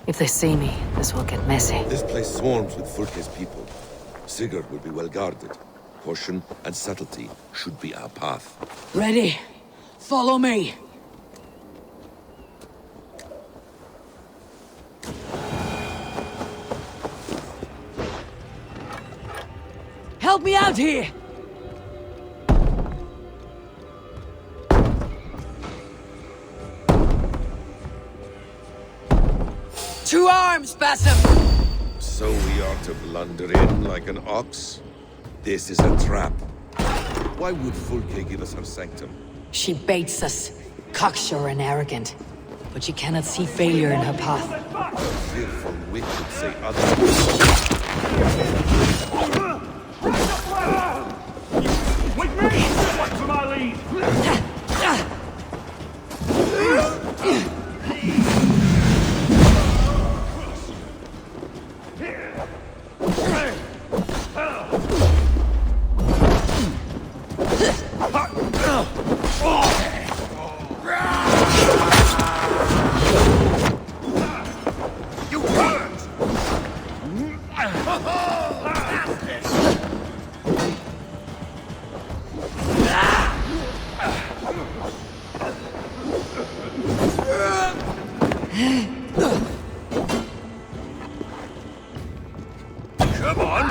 If they see me, this will get messy. This place swarms with Fulke's people. Sigurd will be well guarded. Caution and subtlety should be our path. Ready? Follow me! Help me out here! To arms, Basim! So we are to blunder in like an ox? This is a trap. Why would Fulke give us her sanctum? She baits us, cocksure and arrogant. But she cannot see failure in her path. Fearful wit would say otherwise. With me! Wait for my lead! Come on!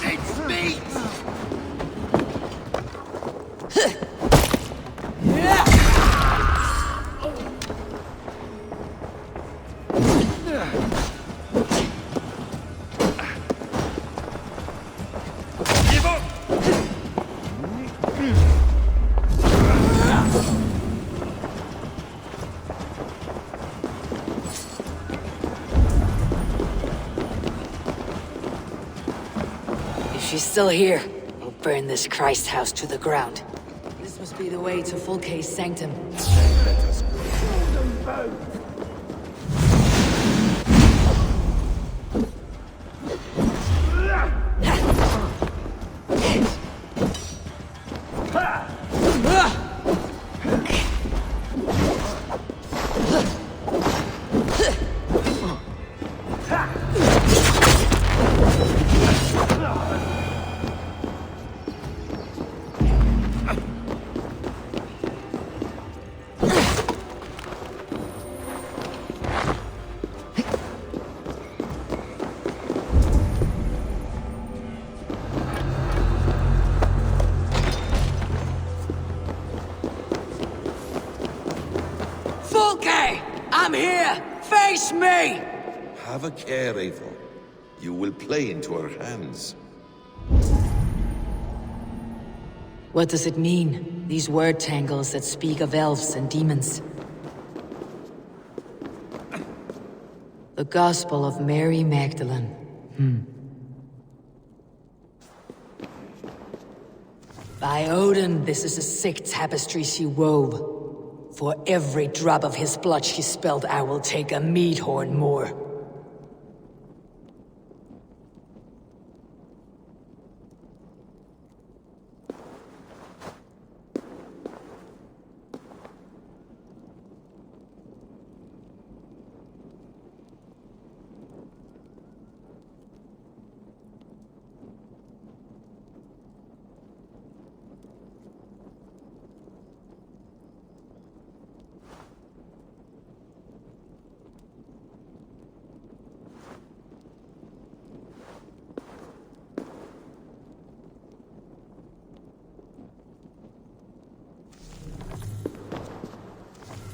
It's me! Give up! If she's still here, we'll burn this Christ house to the ground. This must be the way to Fulke's sanctum. Let us go. Fulke! I'm here! Face me! Have a care, Eivor. You will play into our hands. What does it mean? These word tangles that speak of elves and demons. The Gospel of Mary Magdalene. By Odin, this is a sick tapestry she wove. For every drop of his blood she spilled, I will take a mead horn more.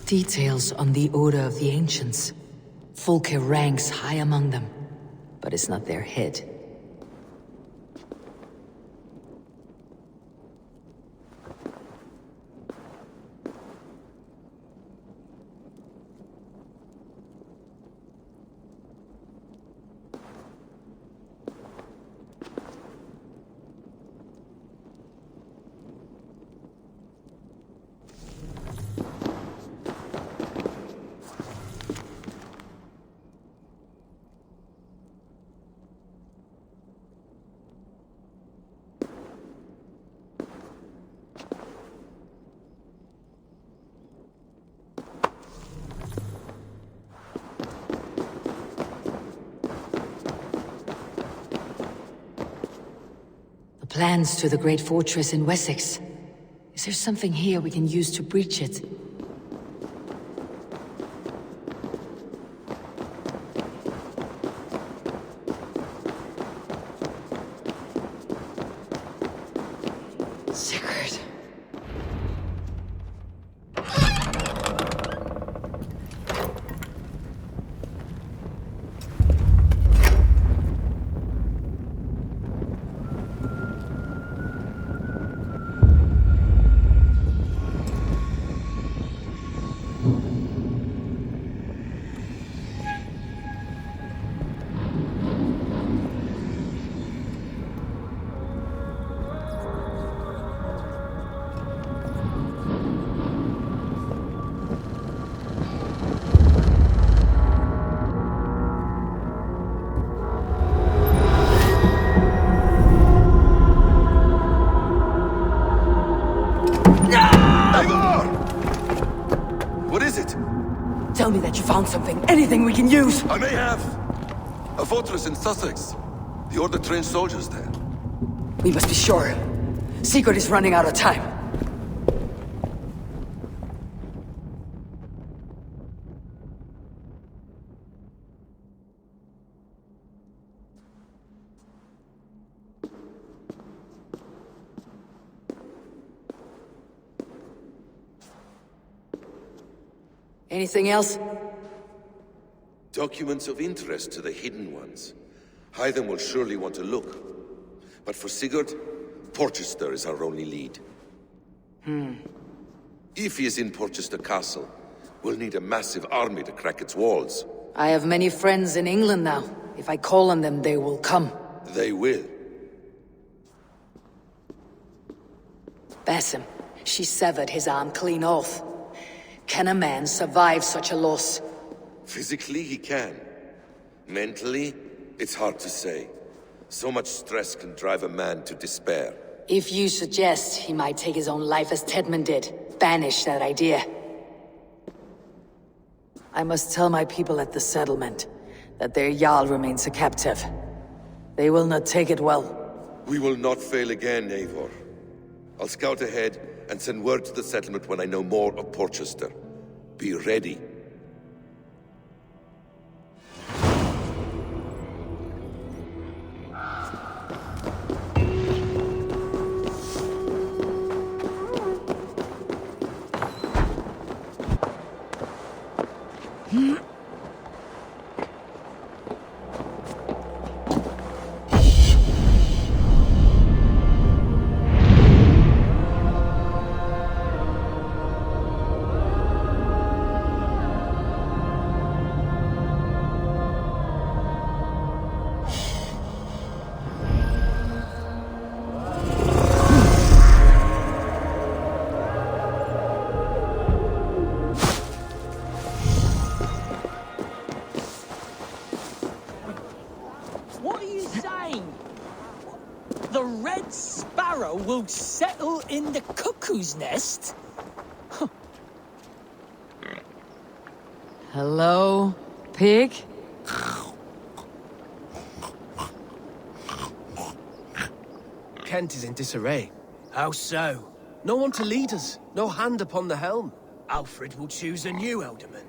Details on the Order of the Ancients. Fulke ranks high among them, but is not their head. Plans to the great fortress in Wessex. Is there something here we can use to breach it? Sigurd. What is it? Tell me that you found something. Anything we can use! I may have. A fortress in Sussex. The Order trained soldiers there. We must be sure. Sigurd is running out of time. Anything else? Documents of interest to the Hidden Ones. Hythen will surely want to look. But for Sigurd, Porchester is our only lead. If he is in Porchester Castle, we'll need a massive army to crack its walls. I have many friends in England now. If I call on them, they will come. They will. Basim, she severed his arm clean off. Can a man survive such a loss? Physically, he can. Mentally, it's hard to say. So much stress can drive a man to despair. If you suggest he might take his own life as Tedman did, banish that idea. I must tell my people at the settlement that their Jarl remains a captive. They will not take it well. We will not fail again, Eivor. I'll scout ahead and send word to the settlement when I know more of Porchester. Be ready. What are you saying? The red sparrow will settle in the cuckoo's nest? Hello, pig? Kent is in disarray. How so? No one to lead us. No hand upon the helm. Alfred will choose a new alderman.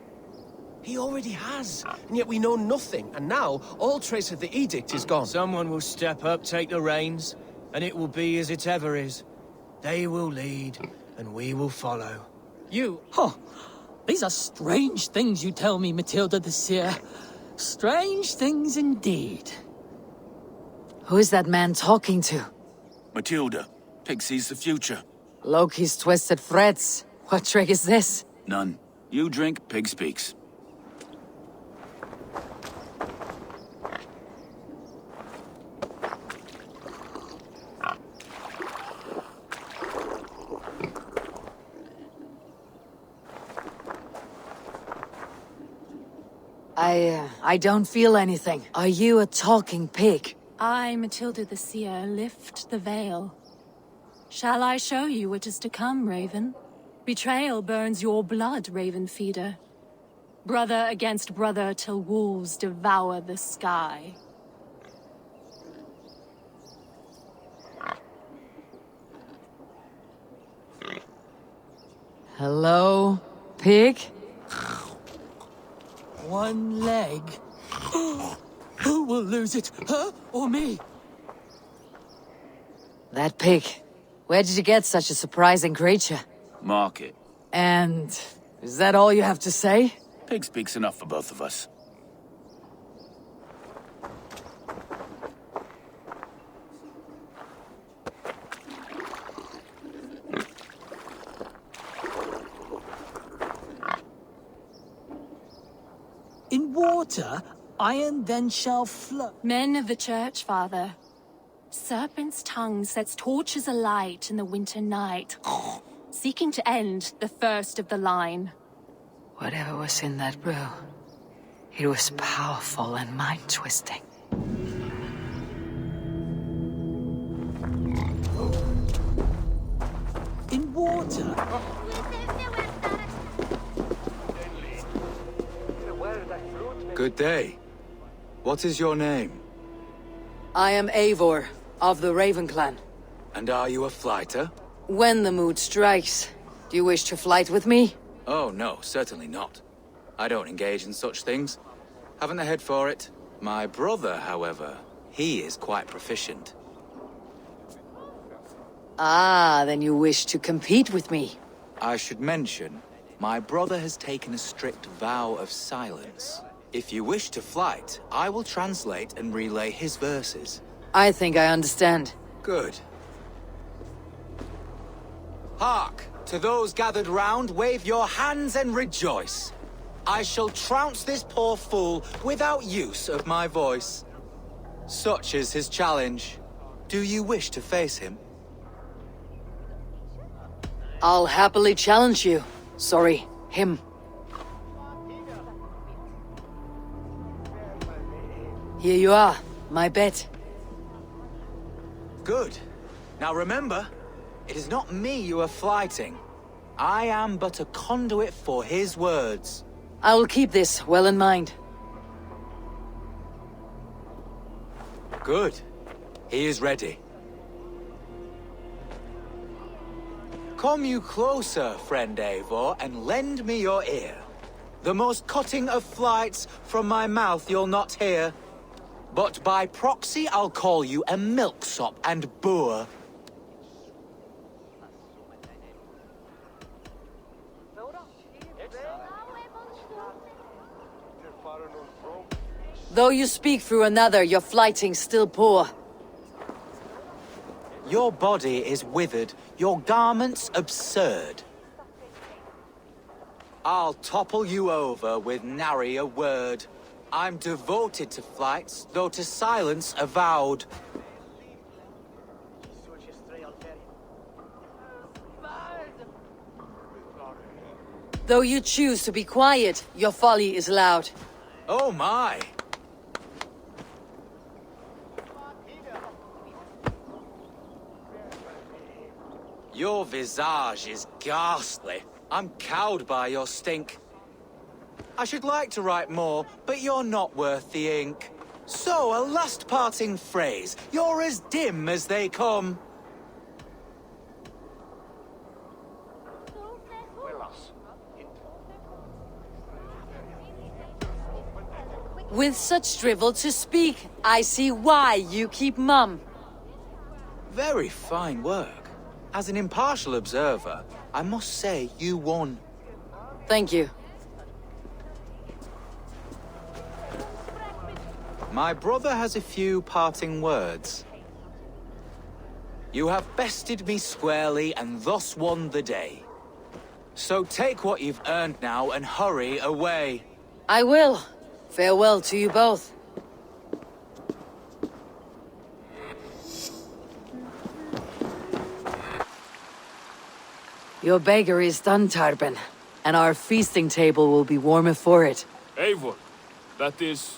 He already has, and yet we know nothing, and now all trace of the edict is gone. Someone will step up, take the reins, and it will be as it ever is. They will lead, and we will follow. You... Huh. These are strange things you tell me, Matilda the Seer. Strange things indeed. Who is that man talking to? Matilda, Pig sees the future. Loki's twisted threads. What trick is this? None. You drink, Pig speaks. I don't feel anything. Are you a talking pig? I, Matilda the Seer, lift the veil. Shall I show you what is to come, Raven? Betrayal burns your blood, Raven Feeder. Brother against brother till wolves devour the sky. Hello, pig? One leg. Who will lose it, her or me? That pig. Where did you get such a surprising creature? Market. And is that all you have to say? Pig speaks enough for both of us. In water, iron then shall flow. Men of the church, Father. Serpent's tongue sets torches alight in the winter night, seeking to end the first of the line. Whatever was in that brew, it was powerful and mind-twisting. In water, Good day. What is your name? I am Eivor, of the Raven clan. And are you a flighter? When the mood strikes, do you wish to flight with me? Oh, no, certainly not. I don't engage in such things. Haven't the head for it. My brother, however, he is quite proficient. Ah, then you wish to compete with me. I should mention, my brother has taken a strict vow of silence. If you wish to flight, I will translate and relay his verses. I think I understand. Good. Hark! To those gathered round, wave your hands and rejoice. I shall trounce this poor fool without use of my voice. Such is his challenge. Do you wish to face him? I'll happily challenge you. Sorry, him. Here you are, my bet. Good. Now remember, it is not me you are flighting. I am but a conduit for his words. I will keep this well in mind. Good. He is ready. Come you closer, friend Eivor, and lend me your ear. The most cutting of flights from my mouth you'll not hear. But by proxy I'll call you a milksop and boor. Though you speak through another, your flighting's still poor. Your body is withered, your garments absurd. I'll topple you over with nary a word. I'm devoted to flights, though to silence avowed. Though you choose to be quiet, your folly is loud. Oh my! Your visage is ghastly. I'm cowed by your stink. I should like to write more, but you're not worth the ink. So, a last parting phrase. You're as dim as they come. With such drivel to speak, I see why you keep mum. Very fine work. As an impartial observer, I must say you won. Thank you. My brother has a few parting words. You have bested me squarely and thus won the day. So take what you've earned now and hurry away. I will. Farewell to you both. Your beggar is done, Tarben, and our feasting table will be warmer for it. Eivor, that is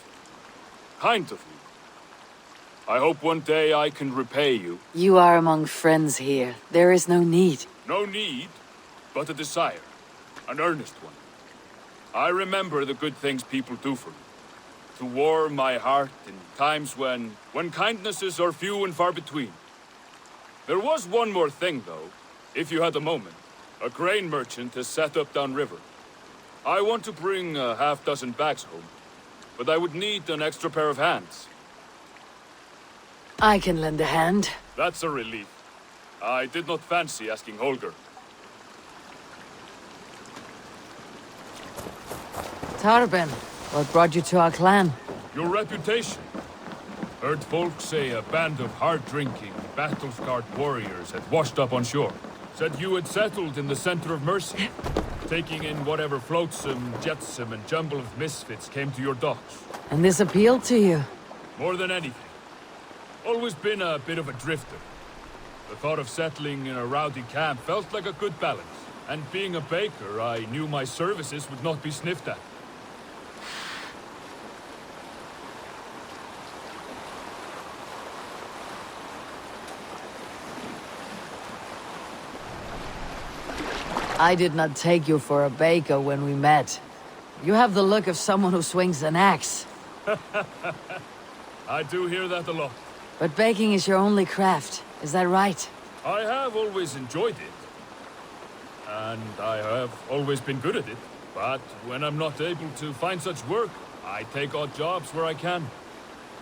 kind of you. I hope one day I can repay you. You are among friends here. There is no need. No need, but a desire. An earnest one. I remember the good things people do for me. To warm my heart in times when kindnesses are few and far between. There was one more thing, though, if you had a moment. A grain merchant has set up downriver. I want to bring a half-dozen bags home, but I would need an extra pair of hands. I can lend a hand. That's a relief. I did not fancy asking Holger. Tarben, what brought you to our clan? Your reputation. Heard folks say a band of hard-drinking, battle-scarred warriors had washed up on shore. Said you had settled in the center of Mercy, taking in whatever flotsam, jetsam, and jumble of misfits came to your docks. And this appealed to you? More than anything. Always been a bit of a drifter. The thought of settling in a rowdy camp felt like a good balance. And being a baker, I knew my services would not be sniffed at. I did not take you for a baker when we met. You have the look of someone who swings an axe. I do hear that a lot. But baking is your only craft, is that right? I have always enjoyed it. And I have always been good at it. But when I'm not able to find such work, I take odd jobs where I can.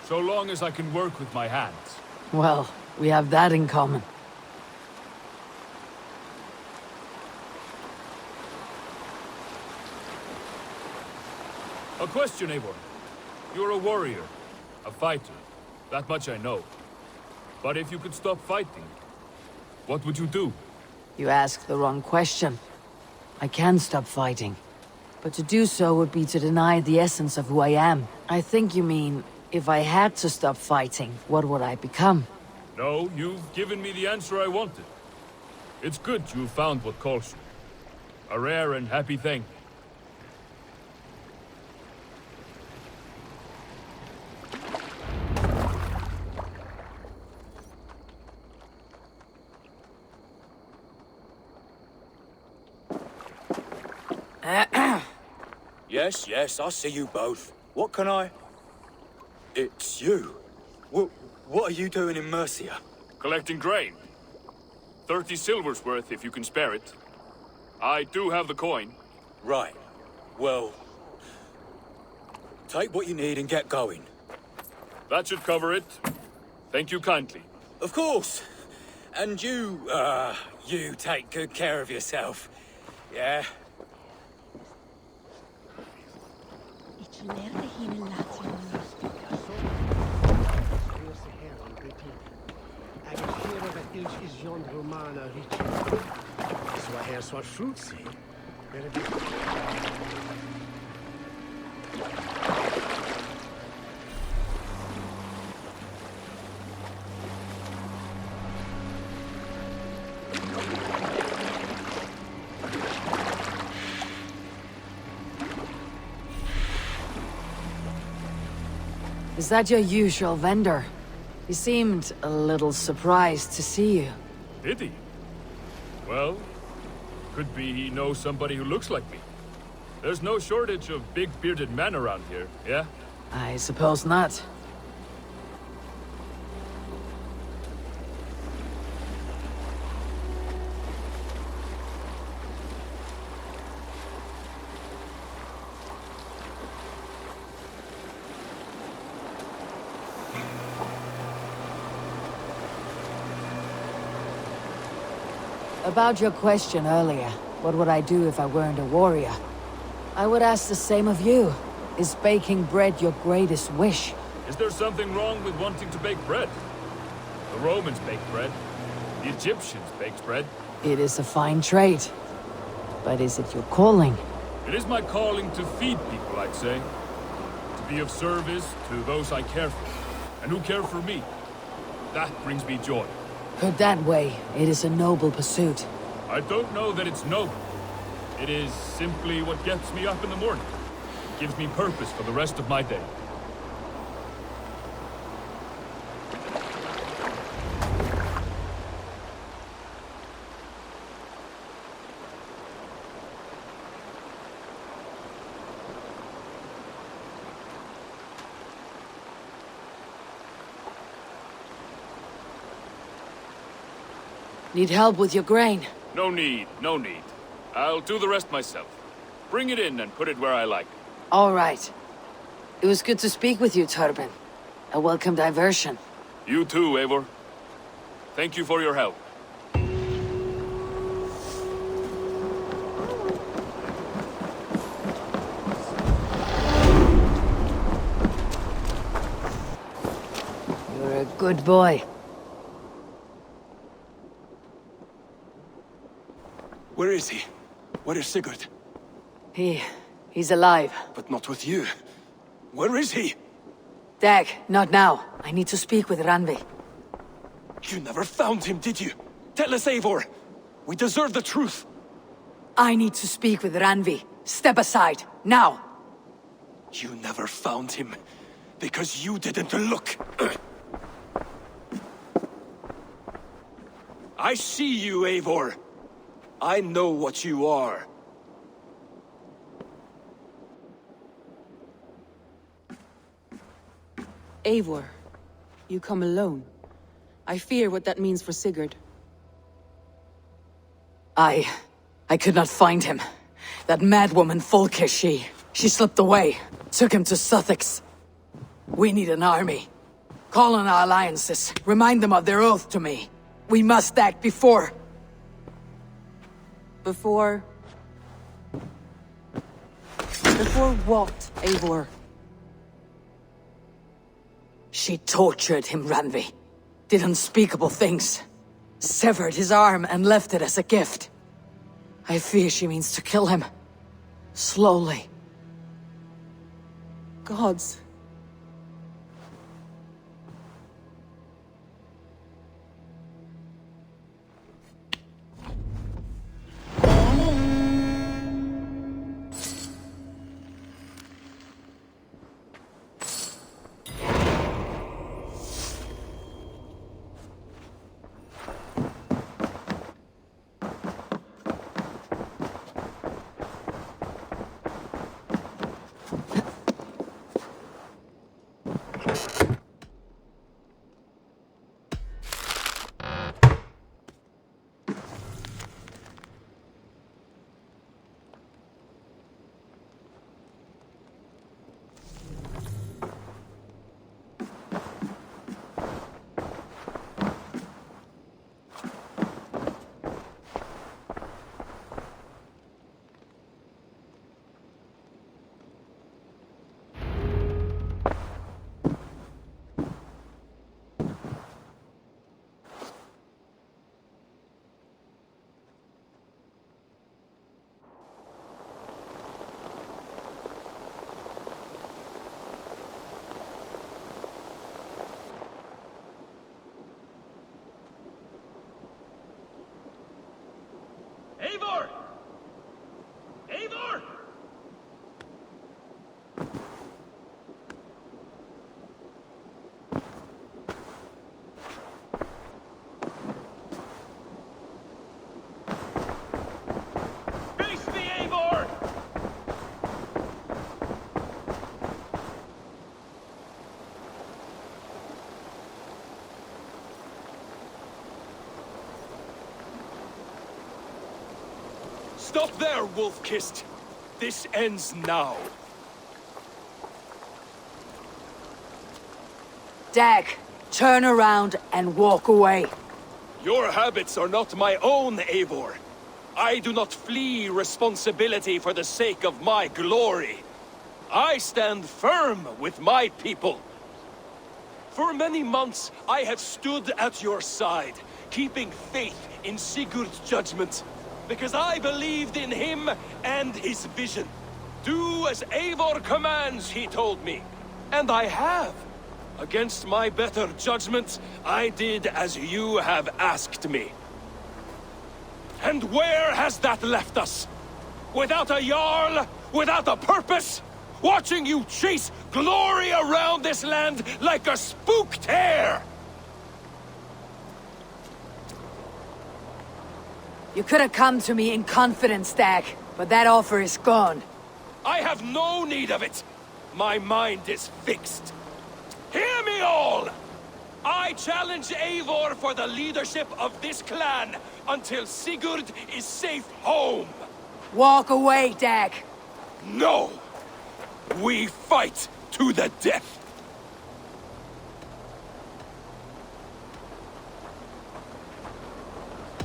So long as I can work with my hands. Well, we have that in common. A question, Eivor. You're a warrior, a fighter. That much I know. But if you could stop fighting, what would you do? You ask the wrong question. I can stop fighting. But to do so would be to deny the essence of who I am. I think you mean, if I had to stop fighting, what would I become? No, you've given me the answer I wanted. It's good you've found what calls you. A rare and happy thing. Yes, I see you both. What can I... It's you. What are you doing in Mercia? Collecting grain. 30 silver's worth if you can spare it. I do have the coin. Right. Well... take what you need and get going. That should cover it. Thank you kindly. Of course. And you take good care of yourself. Yeah? Is that your usual vendor? He seemed a little surprised to see you. Did he? Well, could be he knows somebody who looks like me. There's no shortage of big bearded men around here, yeah? I suppose not. About your question earlier, what would I do if I weren't a warrior? I would ask the same of you. Is baking bread your greatest wish? Is there something wrong with wanting to bake bread? The Romans baked bread. The Egyptians baked bread. It is a fine trade. But is it your calling? It is my calling to feed people, I'd say. To be of service to those I care for, and who care for me. That brings me joy. Put that way, it is a noble pursuit. I don't know that it's noble. It is simply what gets me up in the morning. It gives me purpose for the rest of my day. Need help with your grain? No need, no need. I'll do the rest myself. Bring it in and put it where I like. All right. It was good to speak with you, Turbin. A welcome diversion. You too, Eivor. Thank you for your help. You're a good boy. Where is he? Where is Sigurd? He's alive. But not with you. Where is he? Dag, not now. I need to speak with Randvi. You never found him, did you? Tell us, Eivor. We deserve the truth. I need to speak with Randvi. Step aside, now! You never found him, because you didn't look. I see you, Eivor. I know what you are. Eivor, you come alone. I fear what that means for Sigurd. I could not find him. That madwoman Folke, she slipped away. Took him to Sussex. We need an army. Call on our alliances. Remind them of their oath to me. We must act before... Before what, Eivor? She tortured him, Randvi. Did unspeakable things. Severed his arm and left it as a gift. I fear she means to kill him. Slowly. Gods. Eivor! Eivor! Face me, Eivor! Stop there, Wolf-Kissed! This ends now. Dag, turn around and walk away. Your habits are not my own, Eivor. I do not flee responsibility for the sake of my glory. I stand firm with my people. For many months, I have stood at your side, keeping faith in Sigurd's judgment. Because I believed in him and his vision. Do as Eivor commands, he told me. And I have. Against my better judgment, I did as you have asked me. And where has that left us? Without a Jarl? Without a purpose? Watching you chase glory around this land like a spooked hare! You could have come to me in confidence, Dag, but that offer is gone. I have no need of it! My mind is fixed. Hear me all! I challenge Eivor for the leadership of this clan until Sigurd is safe home! Walk away, Dag. No! We fight to the death!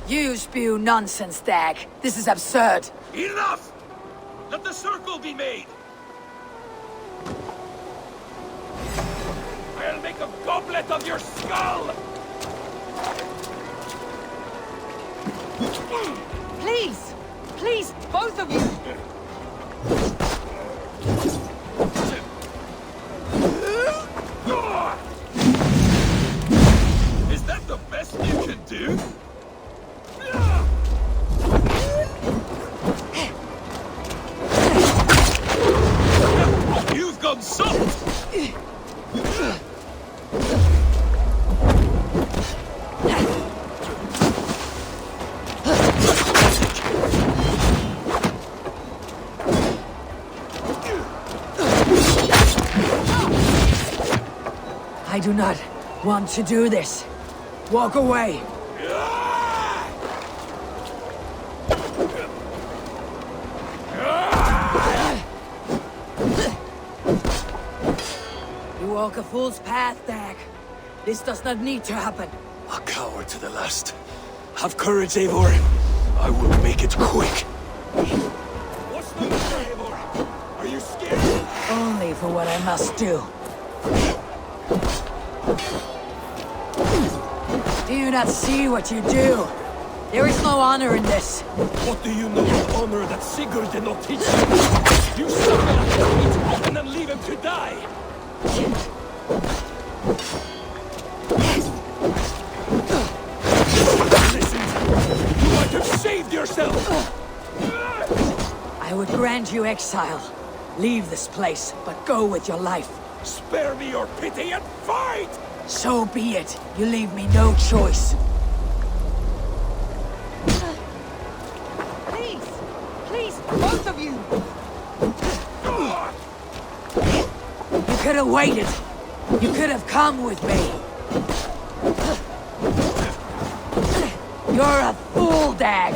You spew nonsense, Dag. This is absurd. Enough! Let the circle be made! I'll make a goblet of your skull! Please! Please, both of you! Is that the best you can do? You've gone soft! I do not want to do this. Walk away. You walk a fool's path, Dag. This does not need to happen. A coward to the last. Have courage, Eivor. I will make it quick. What's the matter, Eivor? Are you scared? Only for what I must do. Do you not see what you do? There is no honor in this. What do you know of honor that Sigurd did not teach you? You suckle at his feet and then leave him to die! Listen! You might have saved yourself! I would grant you exile. Leave this place, but go with your life. Spare me your pity and fight! So be it. You leave me no choice. Please! Please, both of you! You could have waited. You could have come with me. You're a fool, Dag.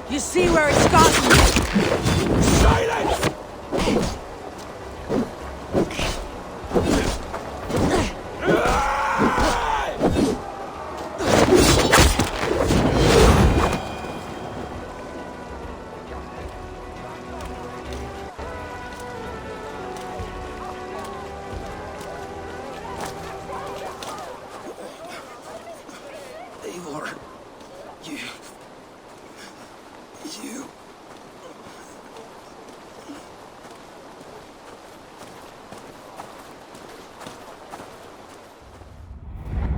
You see where it's gotten you. Silence! Eivor, you...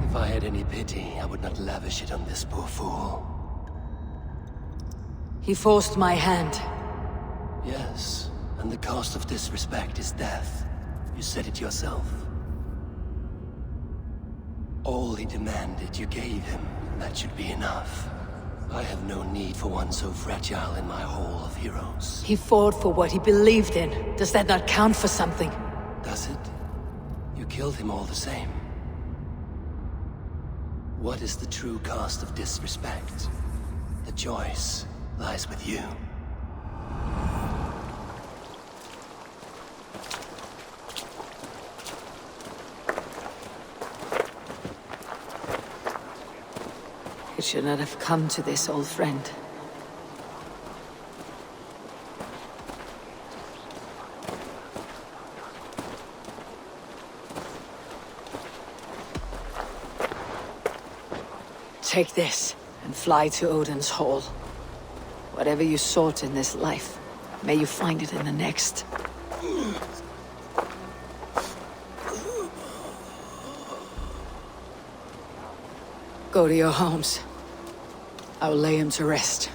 If I had any pity, I would not lavish it on this poor fool. He forced my hand. Yes, and the cost of disrespect is death. You said it yourself. All he demanded, you gave him. That should be enough. I have no need for one so fragile in my hall of heroes. He fought for what he believed in. Does that not count for something? Does it? You killed him all the same. What is the true cost of disrespect? The choice lies with you. It should not have come to this, old friend. Take this, and fly to Odin's Hall. Whatever you sought in this life, may you find it in the next. Go to your homes. I will lay him to rest.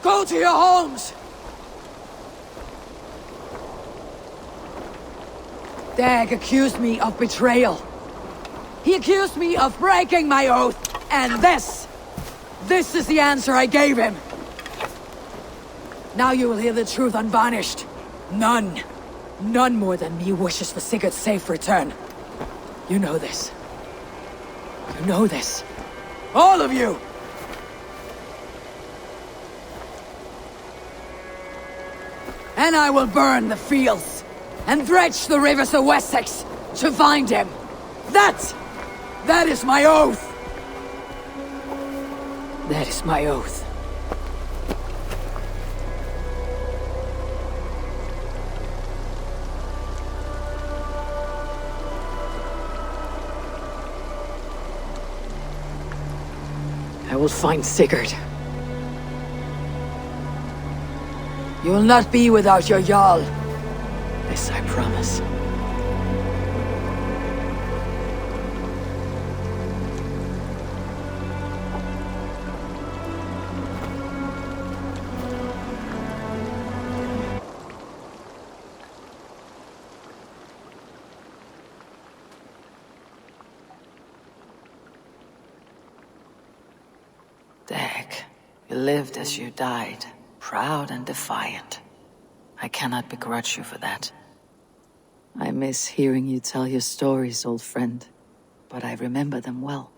Go to your homes! Dag accused me of betrayal. He accused me of breaking my oath, and this is the answer I gave him. Now you will hear the truth unvarnished. None more than me wishes for Sigurd's safe return. You know this. You know this. All of you! And I will burn the fields, and dredge the rivers of Wessex to find him. That is my oath! That is my oath. I will find Sigurd. You will not be without your Jarl. This I promise. Dag, you lived as you died, proud and defiant. I cannot begrudge you for that. I miss hearing you tell your stories, old friend, but I remember them well.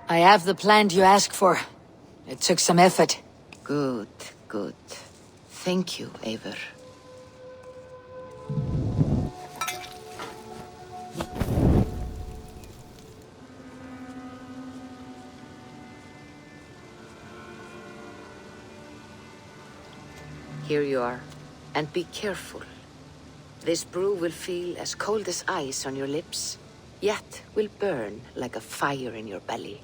I have the plant you asked for. It took some effort. Good, good. Thank you, Eivor. Here you are. And be careful. This brew will feel as cold as ice on your lips, yet will burn like a fire in your belly.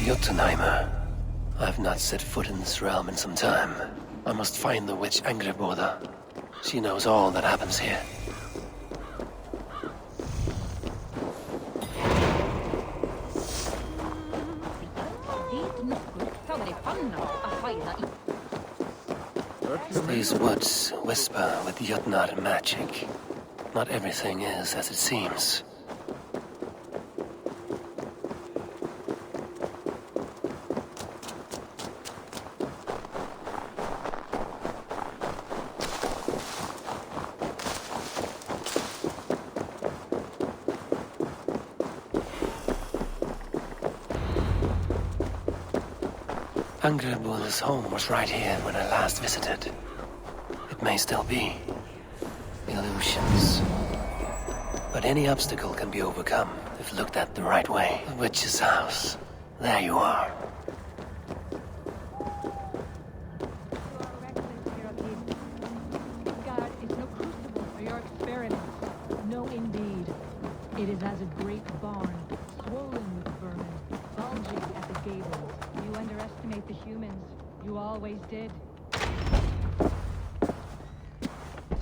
Jotunheimer. I've not set foot in this realm in some time. I must find the witch Angrboda. She knows all that happens here. These woods whisper with Jotnar magic. Not everything is as it seems. Angrboda's home was right here when I last visited. It may still be. Illusions. But any obstacle can be overcome if looked at the right way. The witch's house. There you are. God is no crucible for your experiments. No, indeed. It is as a great barn, swollen with vermin, bulging at the gables. You underestimate the humans. You always did.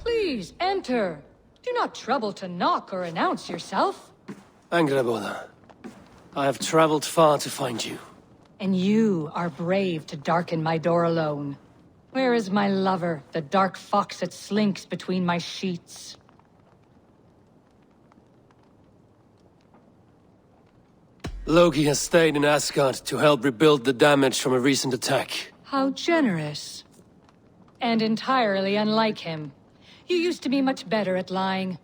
Please, enter. Do not trouble to knock or announce yourself. Angraboda, I have traveled far to find you. And you are brave to darken my door alone. Where is my lover, the dark fox that slinks between my sheets? Loki has stayed in Asgard to help rebuild the damage from a recent attack. How generous. And entirely unlike him. You used to be much better at lying.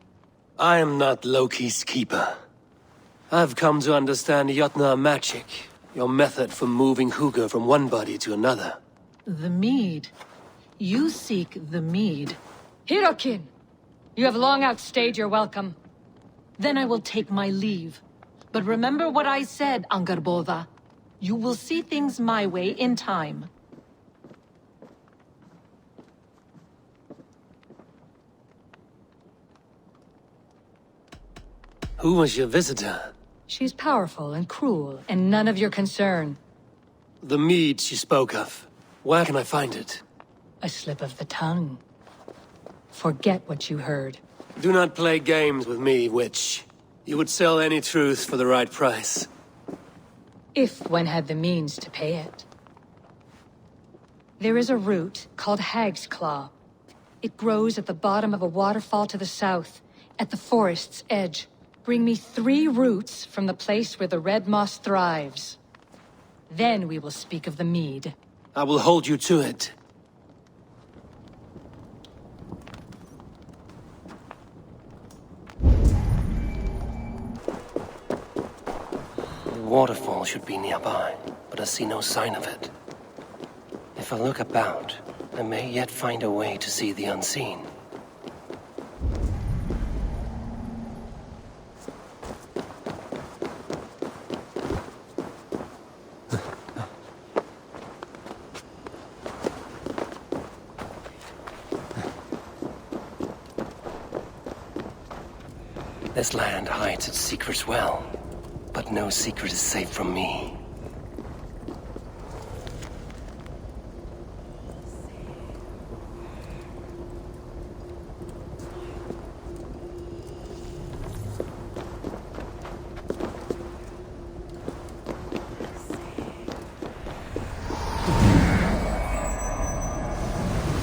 I am not Loki's keeper. I've come to understand Jotnar magic, your method for moving Hugr from one body to another. The mead. You seek the mead. Hirokin! You have long outstayed your welcome. Then I will take my leave. But remember what I said, Angrboda. You will see things my way in time. Who was your visitor? She's powerful and cruel, and none of your concern. The mead she spoke of. Where can I find it? A slip of the tongue. Forget what you heard. Do not play games with me, witch. You would sell any truth for the right price. If one had the means to pay it. There is a root called Hag's Claw. It grows at the bottom of a waterfall to the south, at the forest's edge. Bring me 3 roots from the place where the red moss thrives. Then we will speak of the mead. I will hold you to it. The waterfall should be nearby, but I see no sign of it. If I look about, I may yet find a way to see the unseen. This land hides its secrets well, but no secret is safe from me.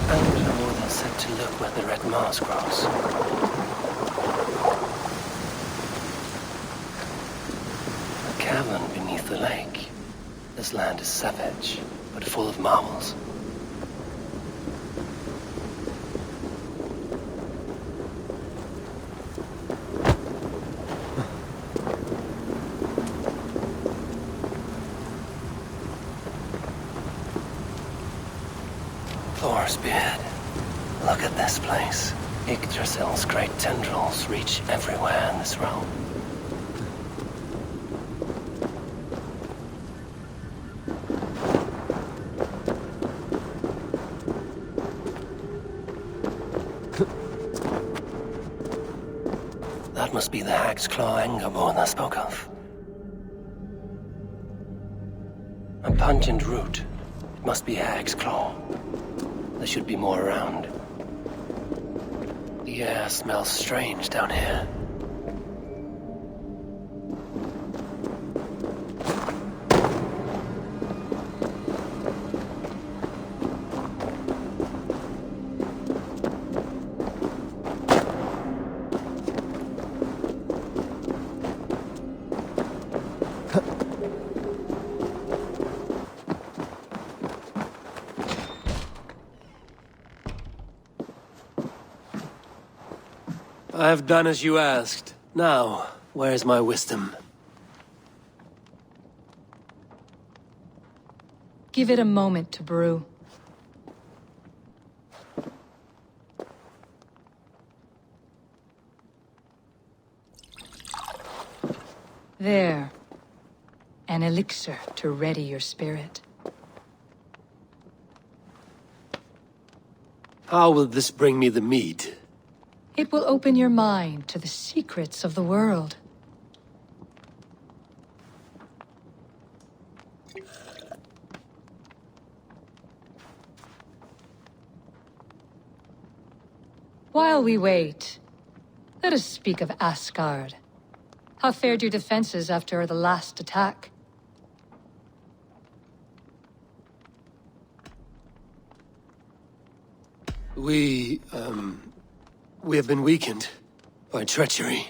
Angraboda said to look where the red moss grows. Cavern beneath the lake. This land is savage, but full of marvels. Thor's beard. Look at this place. Yggdrasil's great tendrils reach everywhere in this realm. That must be the Hag's Claw Angraboda spoke of. A pungent root. It must be Hag's Claw. There should be more around. The air smells strange down here. I have done as you asked. Now, where is my wisdom? Give it a moment to brew. There. An elixir to ready your spirit. How will this bring me the mead? It will open your mind to the secrets of the world. While we wait, let us speak of Asgard. How fared your defenses after the last attack? We have been weakened by treachery.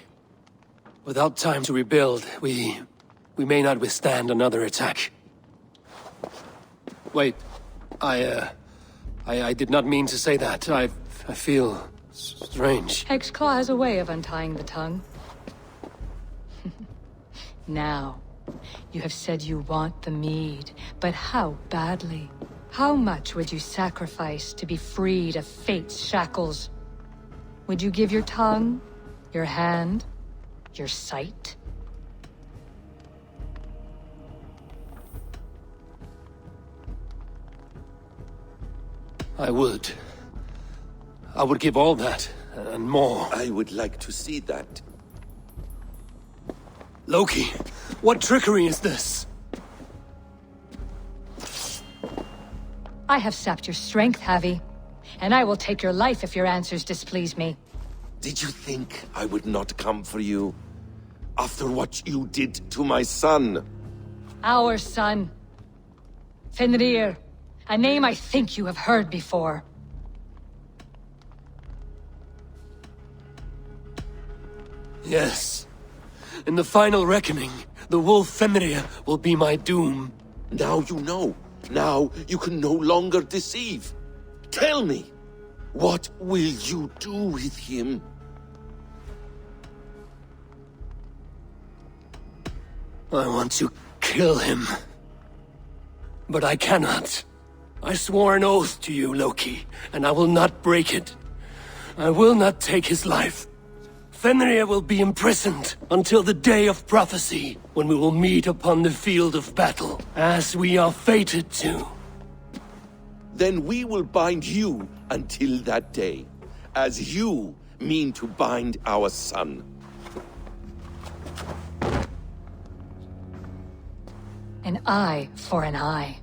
Without time to rebuild, we may not withstand another attack. Wait, I did not mean to say that. I feel strange. Hexclaw has a way of untying the tongue. Now, you have said you want the mead, but how badly? How much would you sacrifice to be freed of fate's shackles? Would you give your tongue, your hand, your sight? I would. I would give all that, and more. I would like to see that. Loki, what trickery is this? I have sapped your strength, Havi. And I will take your life if your answers displease me. Did you think I would not come for you? After what you did to my son? Our son. Fenrir. A name I think you have heard before. Yes. In the final reckoning, the wolf Fenrir will be my doom. Now you know. Now you can no longer deceive. Tell me, what will you do with him? I want to kill him. But I cannot. I swore an oath to you, Loki, and I will not break it. I will not take his life. Fenrir will be imprisoned until the day of prophecy, when we will meet upon the field of battle, as we are fated to. Then we will bind you until that day, as you mean to bind our son. An eye for an eye.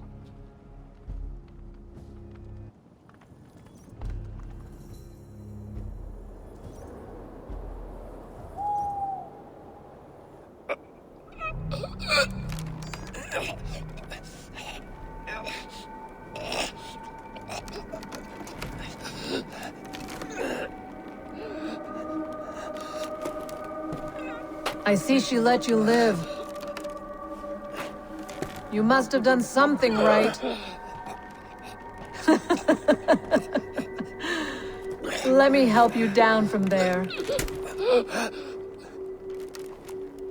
I see she let you live. You must have done something right. Let me help you down from there.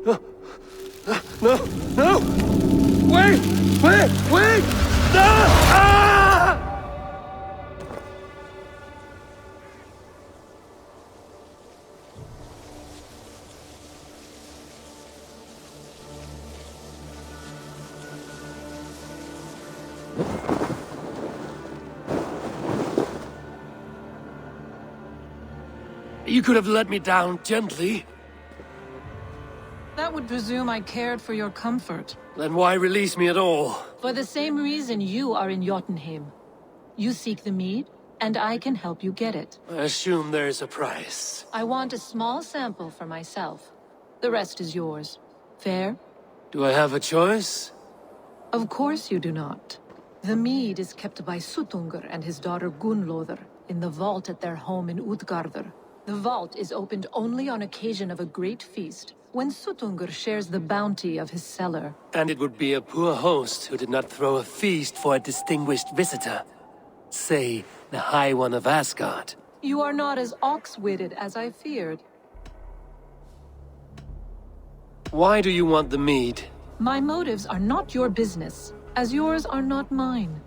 No! No! Wait! Wait! Wait! No! Ah! You could have let me down gently. That would presume I cared for your comfort. Then why release me at all? For the same reason you are in Jotunheim. You seek the mead, and I can help you get it. I assume there is a price. I want a small sample for myself. The rest is yours. Fair? Do I have a choice? Of course you do not. The mead is kept by Suttungr and his daughter Gunnlóðr in the vault at their home in Utgardr. The vault is opened only on occasion of a great feast, when Suttungr shares the bounty of his cellar. And it would be a poor host who did not throw a feast for a distinguished visitor. Say, the High One of Asgard. You are not as ox-witted as I feared. Why do you want the mead? My motives are not your business, as yours are not mine.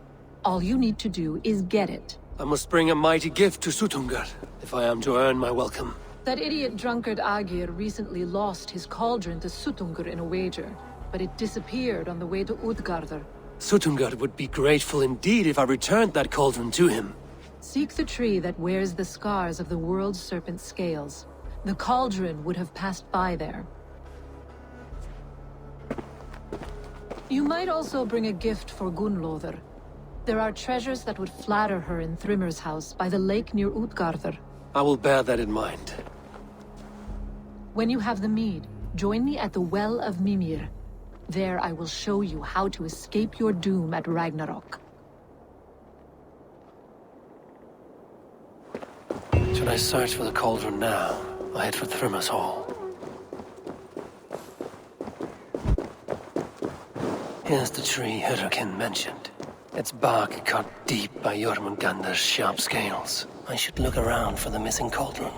All you need to do is get it. I must bring a mighty gift to Suttungr, if I am to earn my welcome. That idiot drunkard Agir recently lost his cauldron to Sutungur in a wager, but it disappeared on the way to Utgardr. Sutungar would be grateful indeed if I returned that cauldron to him. Seek the tree that wears the scars of the world's serpent scales. The cauldron would have passed by there. You might also bring a gift for Gunlother. There are treasures that would flatter her in Thrimmer's house by the lake near Utgardr. I will bear that in mind. When you have the mead, join me at the Well of Mimir. There I will show you how to escape your doom at Ragnarok. Should I search for the cauldron now, or head for Thrimmer's Hall? Here's the tree Hyrrokin mentioned. Its bark cut deep by Jormungandr's sharp scales. I should look around for the missing cauldron.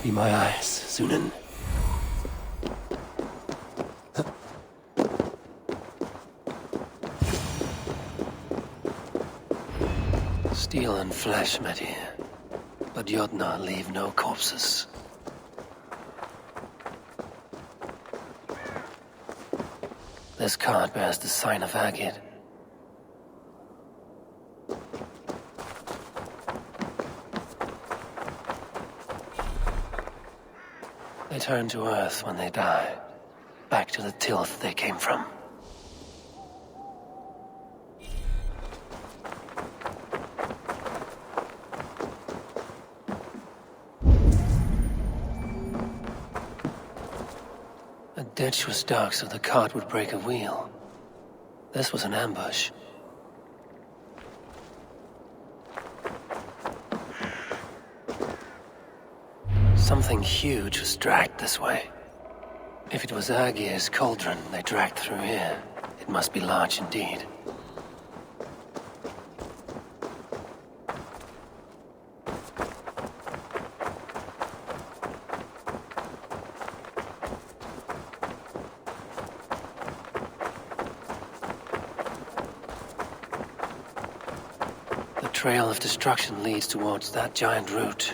Be my eyes, Sunan. Steel and flesh met here, but Jotnar leave no corpses. This card bears the sign of Agid. They turn to Earth when they die, back to the tilth they came from. The ditch was dark so the cart would break a wheel. This was an ambush. Something huge was dragged this way. If it was Agir's cauldron they dragged through here, it must be large indeed. The trail of destruction leads towards that giant root.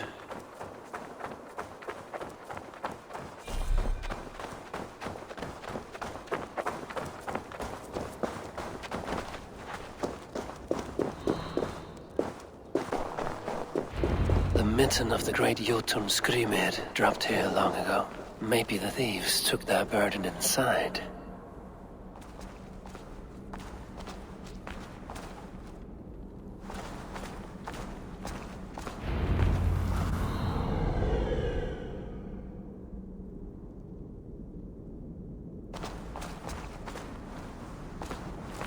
The mitten of the great Jotun Skrimir dropped here long ago. Maybe the thieves took their burden inside.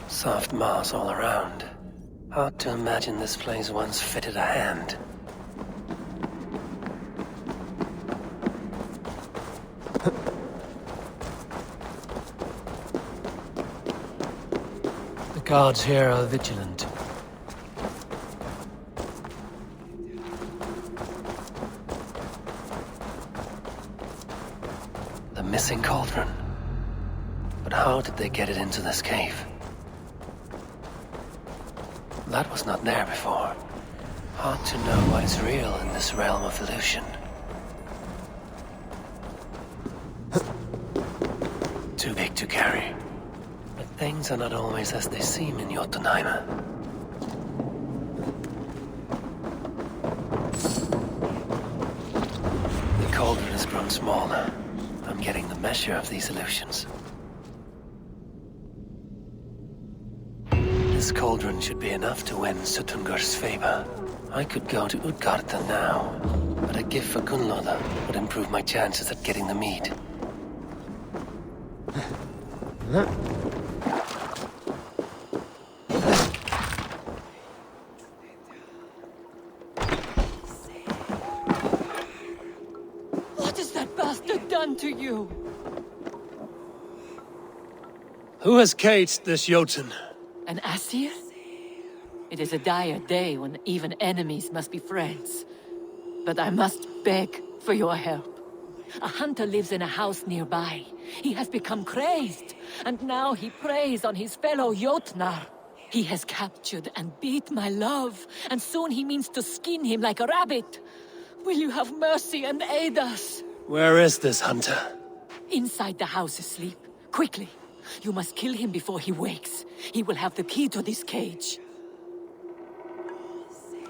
Soft moss all around. Hard to imagine this place once fitted a hand. The guards here are vigilant. The missing cauldron. But how did they get it into this cave? That was not there before. Hard to know what is real in this realm of illusion. Too big to carry. But things are not always as they seem in Jotunheim. The cauldron has grown smaller. I'm getting the measure of these illusions. This cauldron should be enough to win Sutungur's favor. I could go to Utgarda now, but a gift for Gunnlaugur would improve my chances at getting the mead. What has that bastard done to you? Who has caged this Jotun? An Asir? It is a dire day when even enemies must be friends. But I must beg for your help. A hunter lives in a house nearby. He has become crazed, and now he preys on his fellow Jotnar. He has captured and beat my love, and soon he means to skin him like a rabbit. Will you have mercy and aid us? Where is this hunter? Inside the house asleep. Quickly. You must kill him before he wakes. He will have the key to this cage.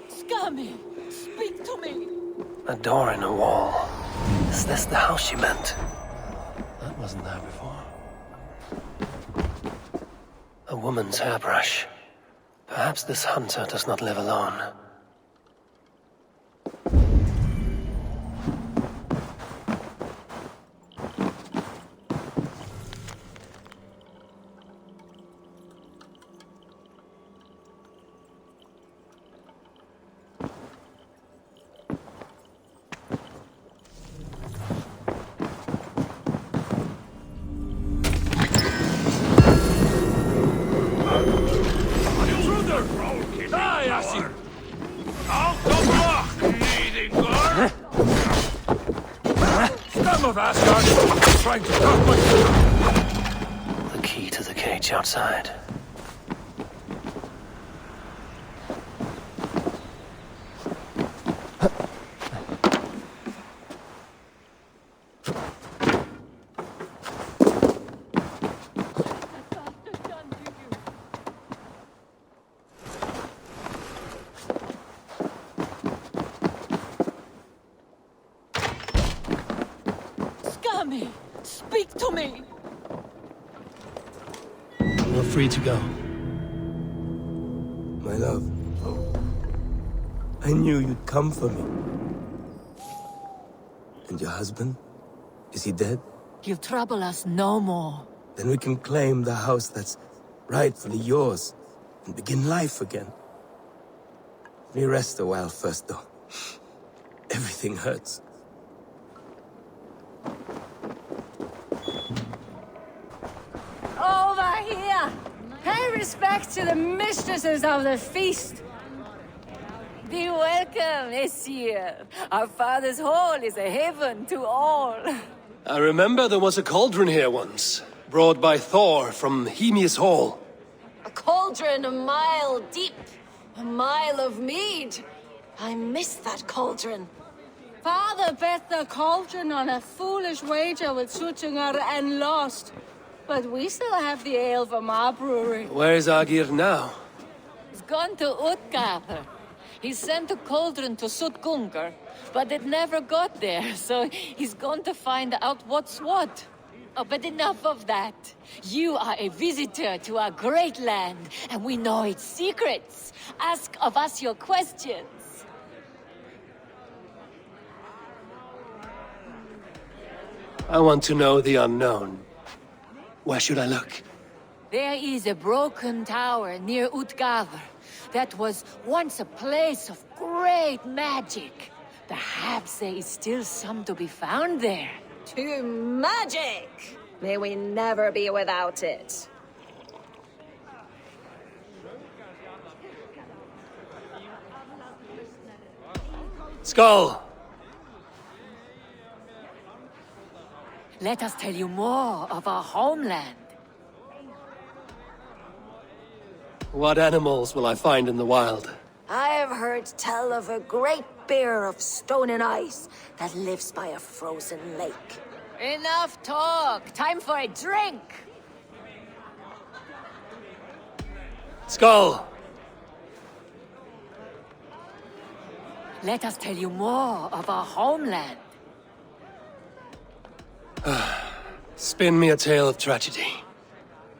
Scummy! Speak to me! A door in a wall. Is this the house she meant? That wasn't there before. A woman's hairbrush. Perhaps this hunter does not live alone. The key to the cage outside. Scummy! Speak to me! You're free to go. My love, I knew you'd come for me. And your husband? Is he dead? He'll trouble us no more. Then we can claim the house that's rightfully yours and begin life again. Let me rest a while first, though. Everything hurts. Over here! Pay respect to the mistresses of the feast! Be welcome, Messire. Our father's hall is a haven to all. I remember there was a cauldron here once, brought by Thor from Hemia's Hall. A cauldron a mile deep, a mile of mead. I miss that cauldron. Father bet the cauldron on a foolish wager with Sutungur and lost. But we still have the ale from our brewery. Where's Agir now? He's gone to Utgarder. He sent a cauldron to Sutgungur, but it never got there, so he's gone to find out what's what. Oh, but enough of that. You are a visitor to our great land, and we know its secrets. Ask of us your questions. I want to know the unknown. Where should I look? There is a broken tower near Utgarder that was once a place of great magic. Perhaps there is still some to be found there. To magic! May we never be without it. Skull! Let us tell you more of our homeland. What animals will I find in the wild? I have heard tell of a great bear of stone and ice that lives by a frozen lake. Enough talk. Time for a drink. Skull! Let us tell you more of our homeland. Spin me a tale of tragedy.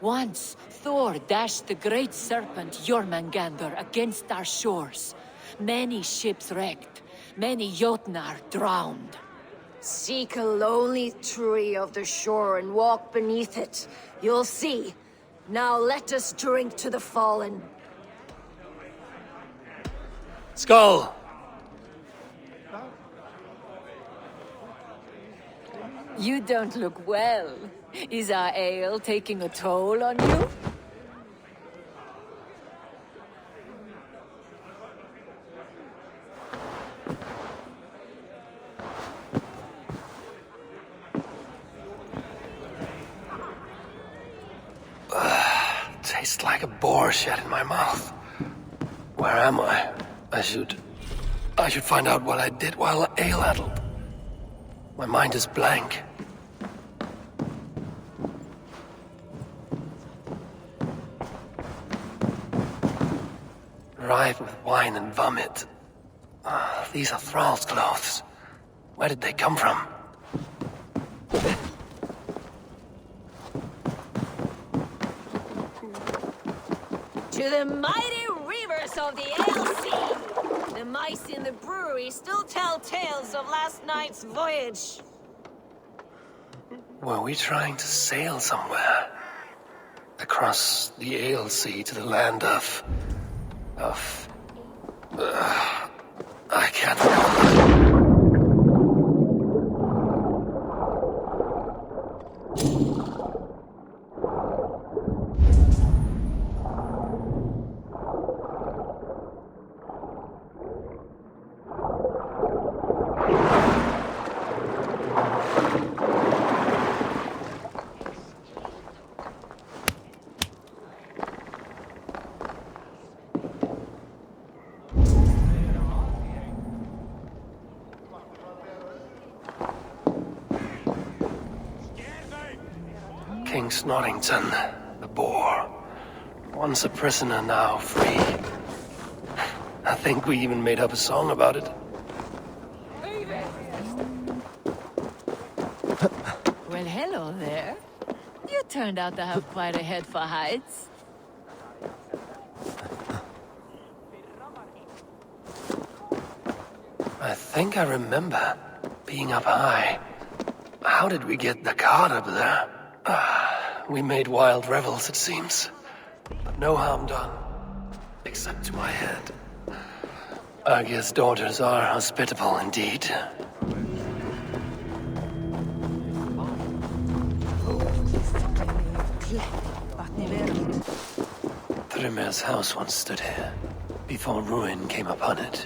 Once, Thor dashed the great serpent Jormungandr against our shores. Many ships wrecked, many Jotnar drowned. Seek a lonely tree of the shore and walk beneath it. You'll see. Now let us drink to the fallen. Skull! You don't look well. Is our ale taking a toll on you? Tastes like a boar shed in my mouth. Where am I? I should find out what I did while ale-addled. My mind is blank. Rife with wine and vomit. These are Thrall's clothes. Where did they come from? To the mighty reavers of the Ale Sea! The mice in the brewery still tell tales of last night's voyage. Were we trying to sail somewhere? Across the Ale Sea to the land of... I can't recall. King Snorrington, the boar. Once a prisoner, now free. I think we even made up a song about it. Well, hello there. You turned out to have quite a head for heights. I think I remember being up high. How did we get the cart up there? We made wild revels, it seems. But no harm done. Except to my head. Aegir's daughters are hospitable indeed. Thrymir's house once stood here, before ruin came upon it.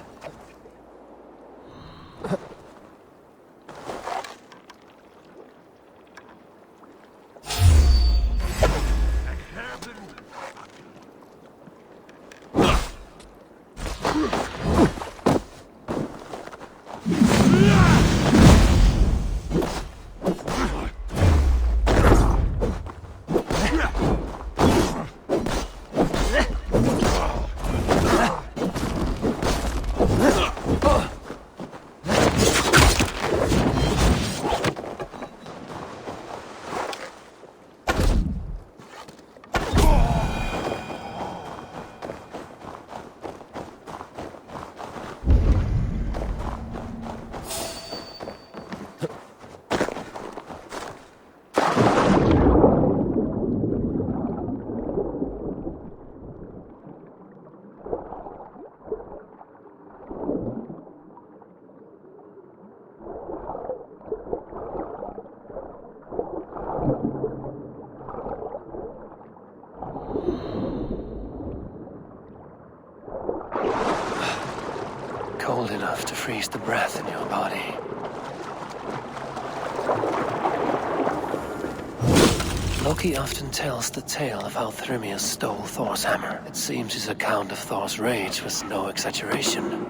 Cold enough to freeze the breath in your body. Loki often tells the tale of how Thrymir stole Thor's hammer. It seems his account of Thor's rage was no exaggeration.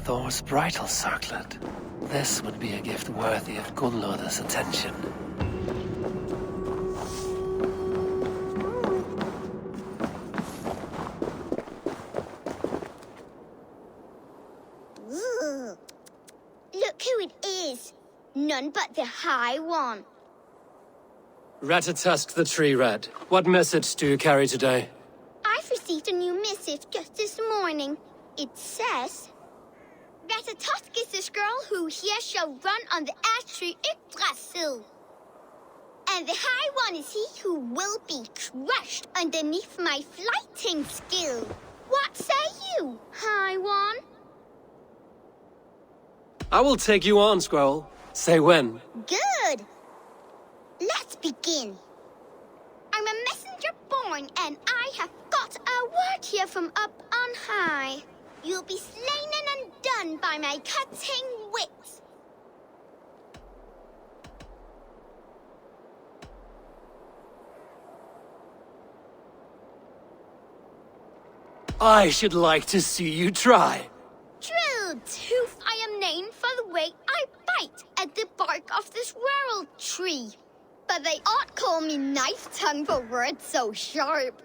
Thor's bridal circlet. This would be a gift worthy of Gunnlod's attention. Ugh. Look who it is. None but the High One. Ratatusk the Tree Rat, what message do you carry today? I've received a new missive just this morning. It says, Ratatusk is this girl who here shall run on the ash tree Yggdrasil. And the High One is he who will be crushed underneath my flighting skill. What say you, High One? I will take you on, Squirrel. Say when. Good. Let's begin. I'm a messenger born, and I have got a word here from up on high. You'll be slain and undone by my cutting wit. I should like to see you try. True tooth, I am named for the way I bite at the bark of this world tree. But they ought call me knife tongue for words so sharp.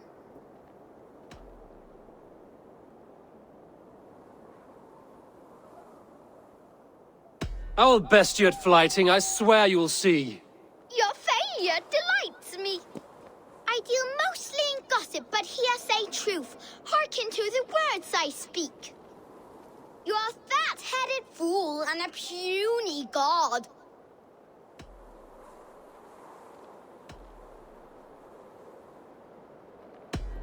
I will best you at flighting, I swear you'll see. Your failure delights me. I deal mostly in gossip, but here say truth. Hearken to the words I speak. You're a fat-headed fool and a puny god.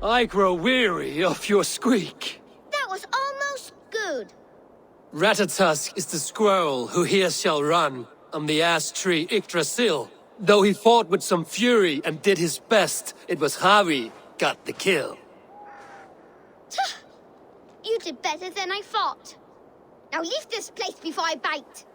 I grow weary of your squeak. That was almost good. Ratatusk is the squirrel who here shall run on the ash tree Yggdrasil. Though he fought with some fury and did his best, it was Harvey got the kill. You did better than I thought. Now leave this place before I bite.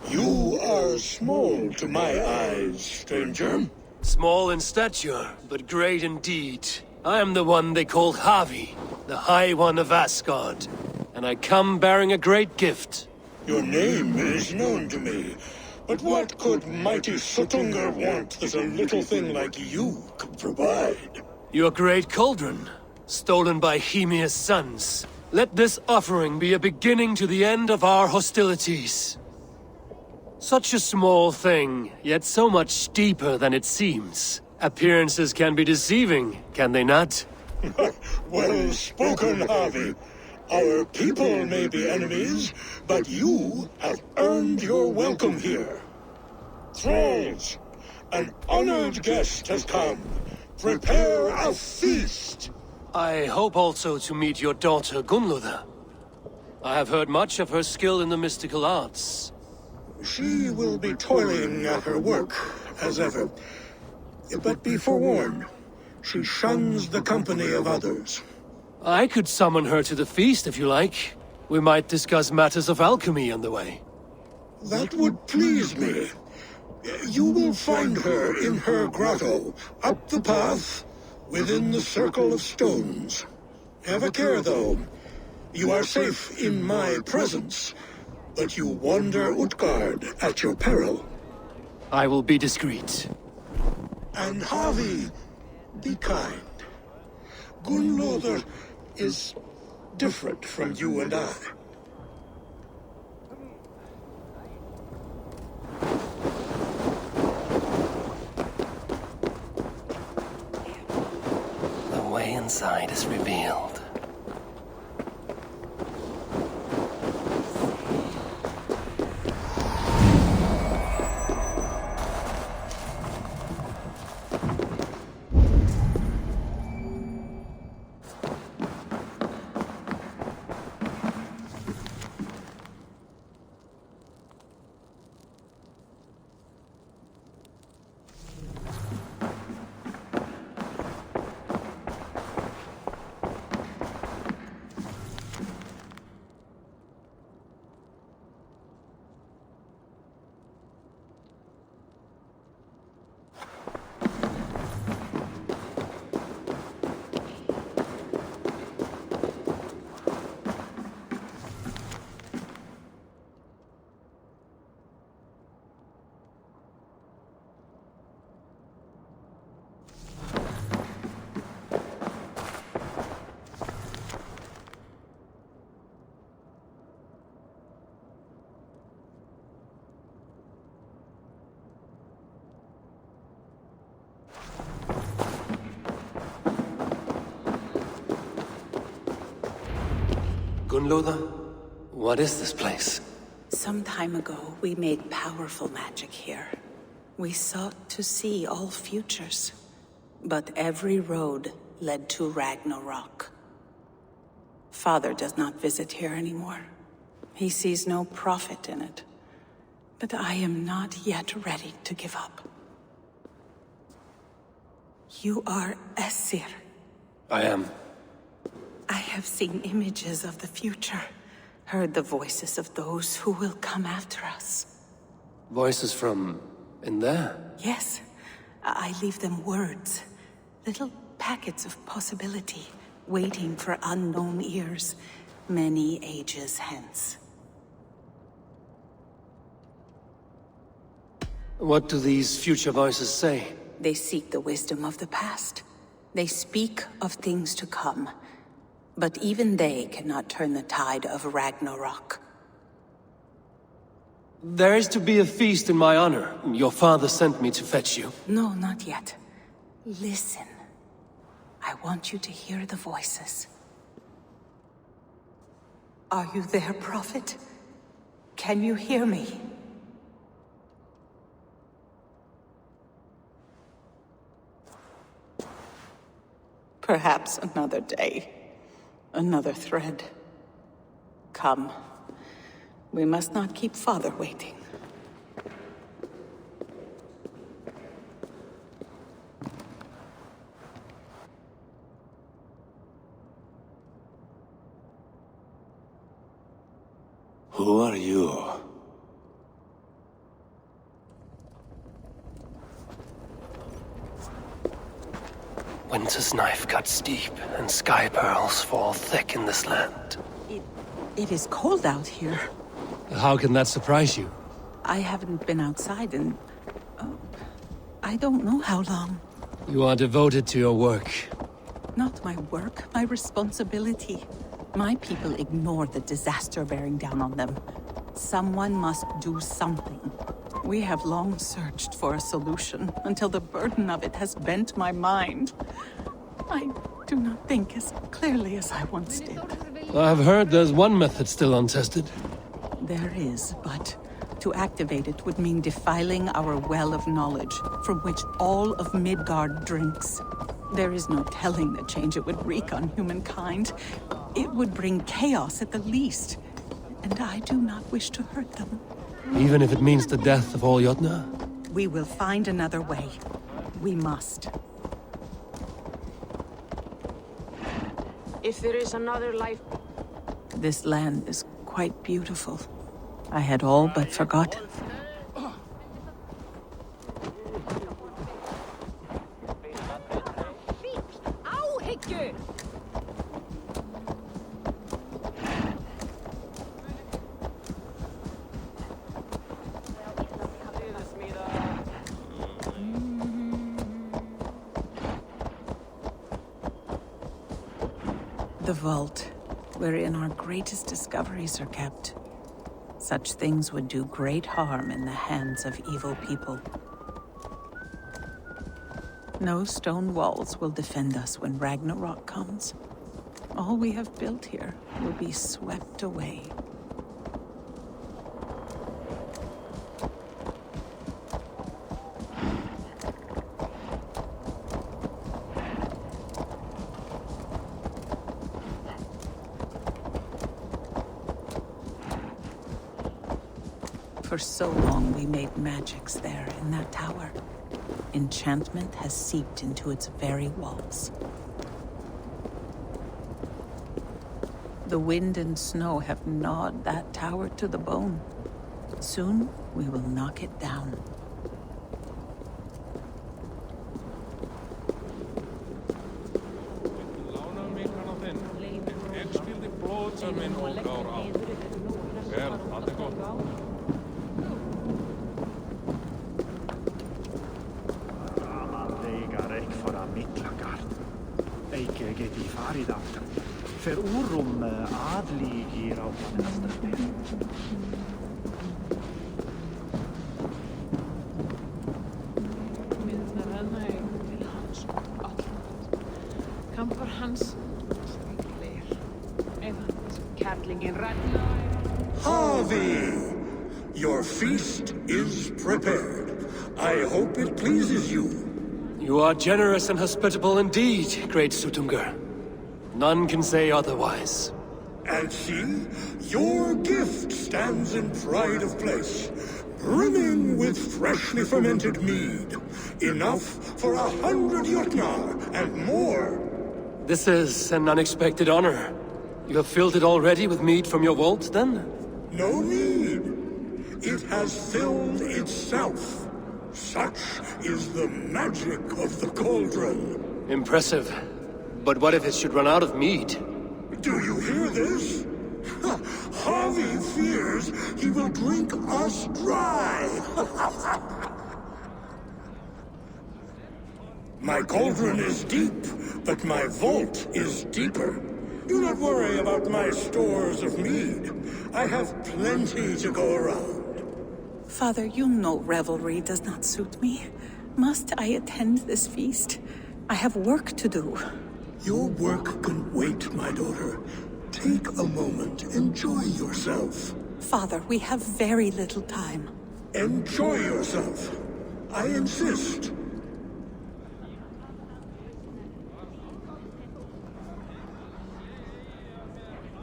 You are small to my eyes, stranger. Small in stature, but great in deed. I am the one they call Harvey, the High One of Asgard. And I come bearing a great gift. Your name is known to me. But what could mighty Suttungr want that a little thing like you could provide? Your great cauldron, stolen by Hymir's sons. Let this offering be a beginning to the end of our hostilities. Such a small thing, yet so much deeper than it seems. Appearances can be deceiving, can they not? Well spoken, Harvey. Our people may be enemies, but you have earned your welcome here. Thralls, an honored guest has come. Prepare a feast. I hope also to meet your daughter Gunnlodr. I have heard much of her skill in the mystical arts. She will be toiling at her work, as ever. But be forewarned, she shuns the company of others. I could summon her to the feast if you like. We might discuss matters of alchemy on the way. That would please me. You will find her in her grotto, up the path, within the circle of stones. Have a care, though. You are safe in my presence, but you wander Utgard at your peril. I will be discreet. And Harvey, be kind. Gunnlodr is different from you and I. The way inside is revealed. Gunloda? What is this place? Some time ago, we made powerful magic here. We sought to see all futures. But every road led to Ragnarok. Father does not visit here anymore. He sees no profit in it. But I am not yet ready to give up. You are Esir. I am. I have seen images of the future, heard the voices of those who will come after us. Voices from... in there? Yes, I leave them words. Little packets of possibility, waiting for unknown ears, many ages hence. What do these future voices say? They seek the wisdom of the past. They speak of things to come. But even they cannot turn the tide of Ragnarok. There is to be a feast in my honor. Your father sent me to fetch you. No, not yet. Listen. I want you to hear the voices. Are you there, Prophet? Can you hear me? Perhaps another day. Another thread. Come. We must not keep Father waiting. Who are you? Winter's knife cuts deep, and sky pearls fall thick in this land. It is cold out here. How can that surprise you? I haven't been outside in... I don't know how long. You are devoted to your work. Not my work, my responsibility. My people ignore the disaster bearing down on them. Someone must do something. We have long searched for a solution, until the burden of it has bent my mind. I do not think as clearly as I once did. I've heard there's one method still untested. There is, but to activate it would mean defiling our well of knowledge, from which all of Midgard drinks. There is no telling the change it would wreak on humankind. It would bring chaos at the least, and I do not wish to hurt them. Even if it means the death of all Jotnar? We will find another way. We must. If there is another life... This land is quite beautiful. I had all but forgotten. The vault, wherein our greatest discoveries are kept. Such things would do great harm in the hands of evil people. No stone walls will defend us when Ragnarok comes. All we have built here will be swept away. For so long we made magics there in that tower. Enchantment has seeped into its very walls. The wind and snow have gnawed that tower to the bone. Soon we will knock it down. Kampar hans, eða kærleik. battling in Ratna. Harvey! Your feast is prepared. I hope it pleases you. You are generous and hospitable indeed, great Sutungur. None can say otherwise. And see, your gift stands in pride of place, brimming with freshly fermented mead. Enough for 100 Jotnar and more. This is an unexpected honor. You have filled it already with mead from your vault, then? No need. It has filled itself. Such is the magic of the cauldron. Impressive. But what if it should run out of mead? Do you hear this? Harvey fears he will drink us dry. My cauldron is deep, but my vault is deeper. Do not worry about my stores of mead. I have plenty to go around. Father, you know revelry does not suit me. Must I attend this feast? I have work to do. Your work can wait, my daughter. Take a moment, enjoy yourself. Father, we have very little time. Enjoy yourself. I insist.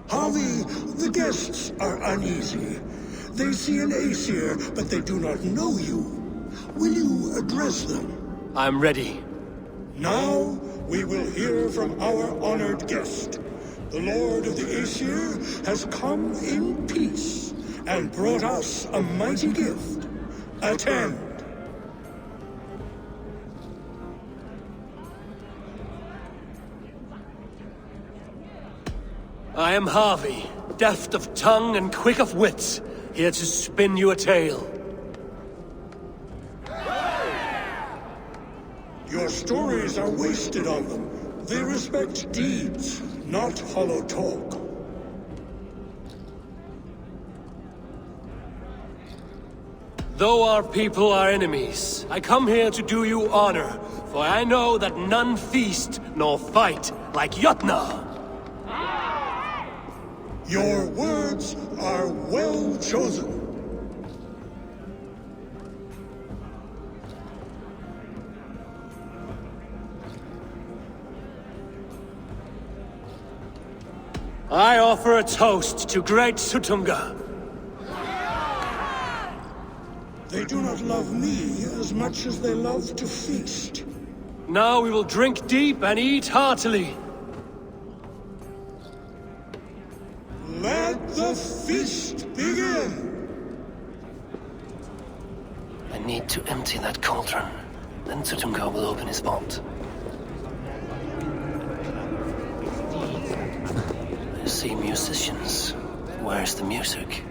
Harvey, the guests are uneasy. They see an Aesir, but they do not know you. Will you address them? I'm ready. Now, we will hear from our honored guest. The Lord of the Aesir has come in peace and brought us a mighty gift. Attend. I am Harvey, deft of tongue and quick of wit, here to spin you a tale. Your stories are wasted on them. They respect deeds, not hollow talk. Though our people are enemies, I come here to do you honor, for I know that none feast nor fight like Jotnar. Your words are well chosen. I offer a toast to great Sutunga. They do not love me as much as they love to feast. Now we will drink deep and eat heartily. Let the feast begin! I need to empty that cauldron. Then Sutunga will open his vault. I see musicians. Where's the music?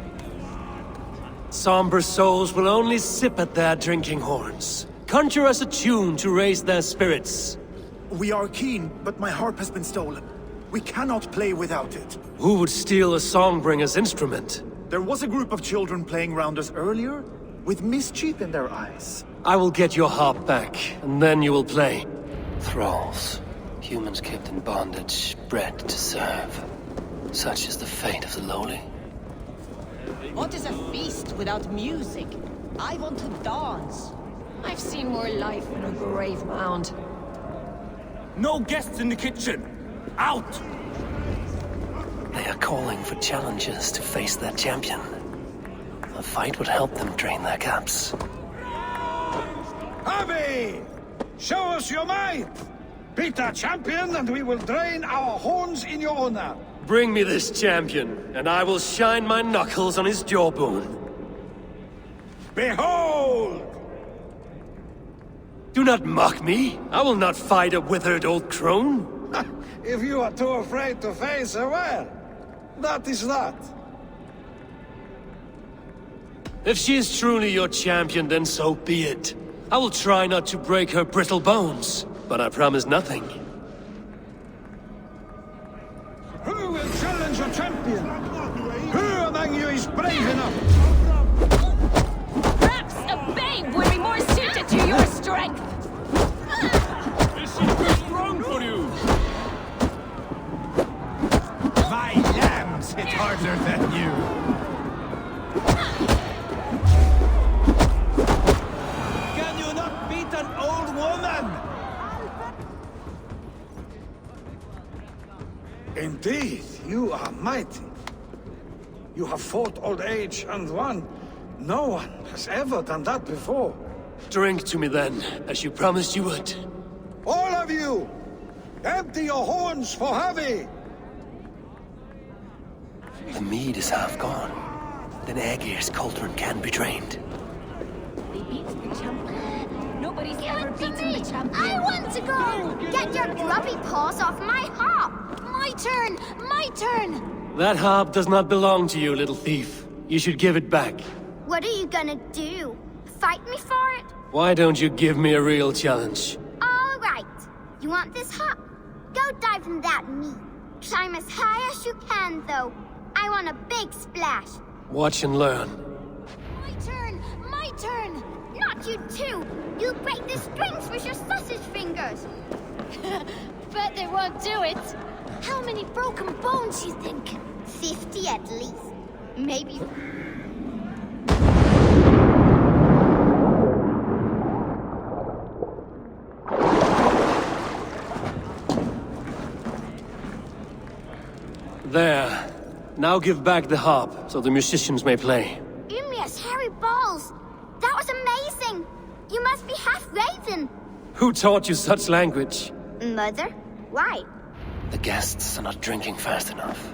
Somber souls will only sip at their drinking horns. Conjure us a tune to raise their spirits. We are keen, but my harp has been stolen. We cannot play without it. Who would steal a songbringer's instrument? There was a group of children playing round us earlier, with mischief in their eyes. I will get your harp back, and then you will play. Thralls. Humans kept in bondage, bred to serve. Such is the fate of the lowly. What is a feast without music? I want to dance. I've seen more life in a grave mound. No guests in the kitchen! Out! They are calling for challengers to face their champion. A fight would help them drain their caps. Harvey! Show us your might! Beat our champion and we will drain our horns in your honor. Bring me this champion, and I will shine my knuckles on his jawbone. Behold! Do not mock me. I will not fight a withered old crone. If you are too afraid to face her, well, that is that. If she is truly your champion, then so be it. I will try not to break her brittle bones, but I promise nothing. Who will challenge a champion? Who among you is brave enough? Perhaps a babe would be more suited to your strength. Is she too strong for you? My lambs! hit harder than you. Can you not beat an old woman? Indeed, you are mighty. You have fought old age and won. No one has ever done that before. Drink to me then, as you promised you would. All of you! Empty your horns for Javi! The mead is half gone. Then Aegir's cauldron can be drained. They beat the champion. Nobody's ever beaten the champion. I want to go! Get your grubby paws off my harp! My turn! My turn! That harp does not belong to you, little thief. You should give it back. What are you gonna do? Fight me for it? Why don't you give me a real challenge? All right. You want this harp? Go dive in that meat. Climb as high as you can, though. I want a big splash. Watch and learn. My turn! My turn! Not you too! You'll break the strings with your sausage fingers! Bet they won't do it. How many broken bones, you think? 50 at least. Maybe... There. Now give back the harp, so the musicians may play. Ymir's hairy balls! That was amazing! You must be half raven! Who taught you such language? Mother? Why? The guests are not drinking fast enough.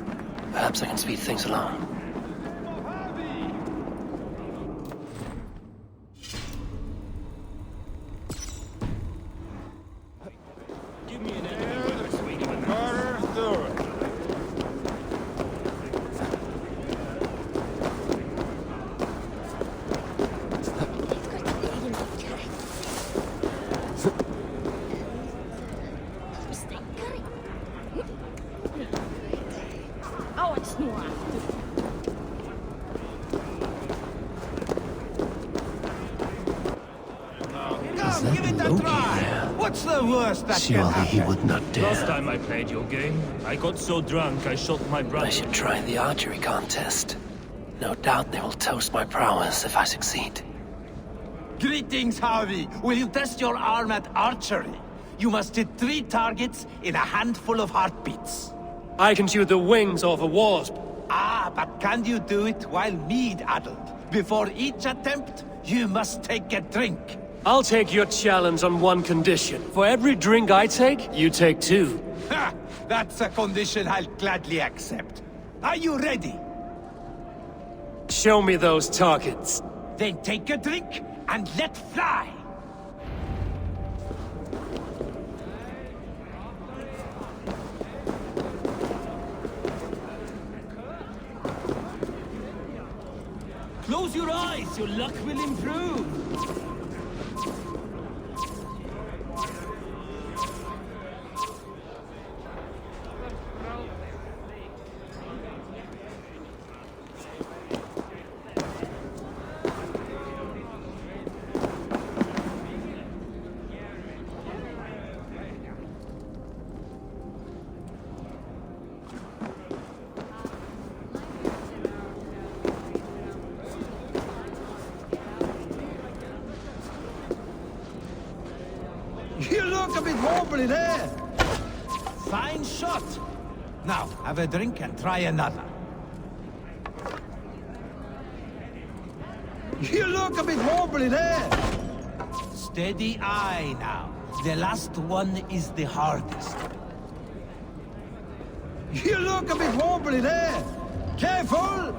Perhaps I can speed things along. What's the worst that can Surely happen? he would not dare. Last time I played your game, I got so drunk I shot my brother. I should try the archery contest. No doubt they will toast my prowess if I succeed. Greetings, Harvey. Will you test your arm at archery? You must hit 3 targets in a handful of heartbeats. I can shoot the wings off a wasp. Ah, but can you do it while mead-addled? Before each attempt, you must take a drink. I'll take your challenge on one condition. For every drink I take, you take 2. Ha! That's a condition I'll gladly accept. Are you ready? Show me those targets. Then take a drink and let fly! Close your eyes, your luck will improve. You look a bit wobbly there. Fine shot. Now, have a drink and try another. You look a bit wobbly there. Steady eye now. The last one is the hardest. You look a bit wobbly there. Careful!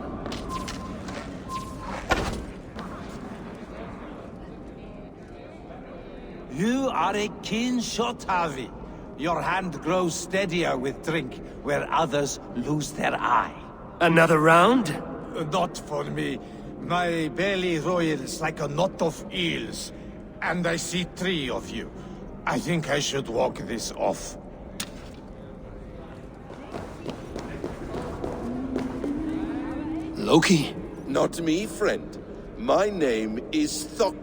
You are a keen shot, Harvey. Your hand grows steadier with drink, where others lose their eye. Another round? Not for me. My belly roils like a knot of eels. And I see 3 of you. I think I should walk this off. Loki? Not me, friend. My name is Thok.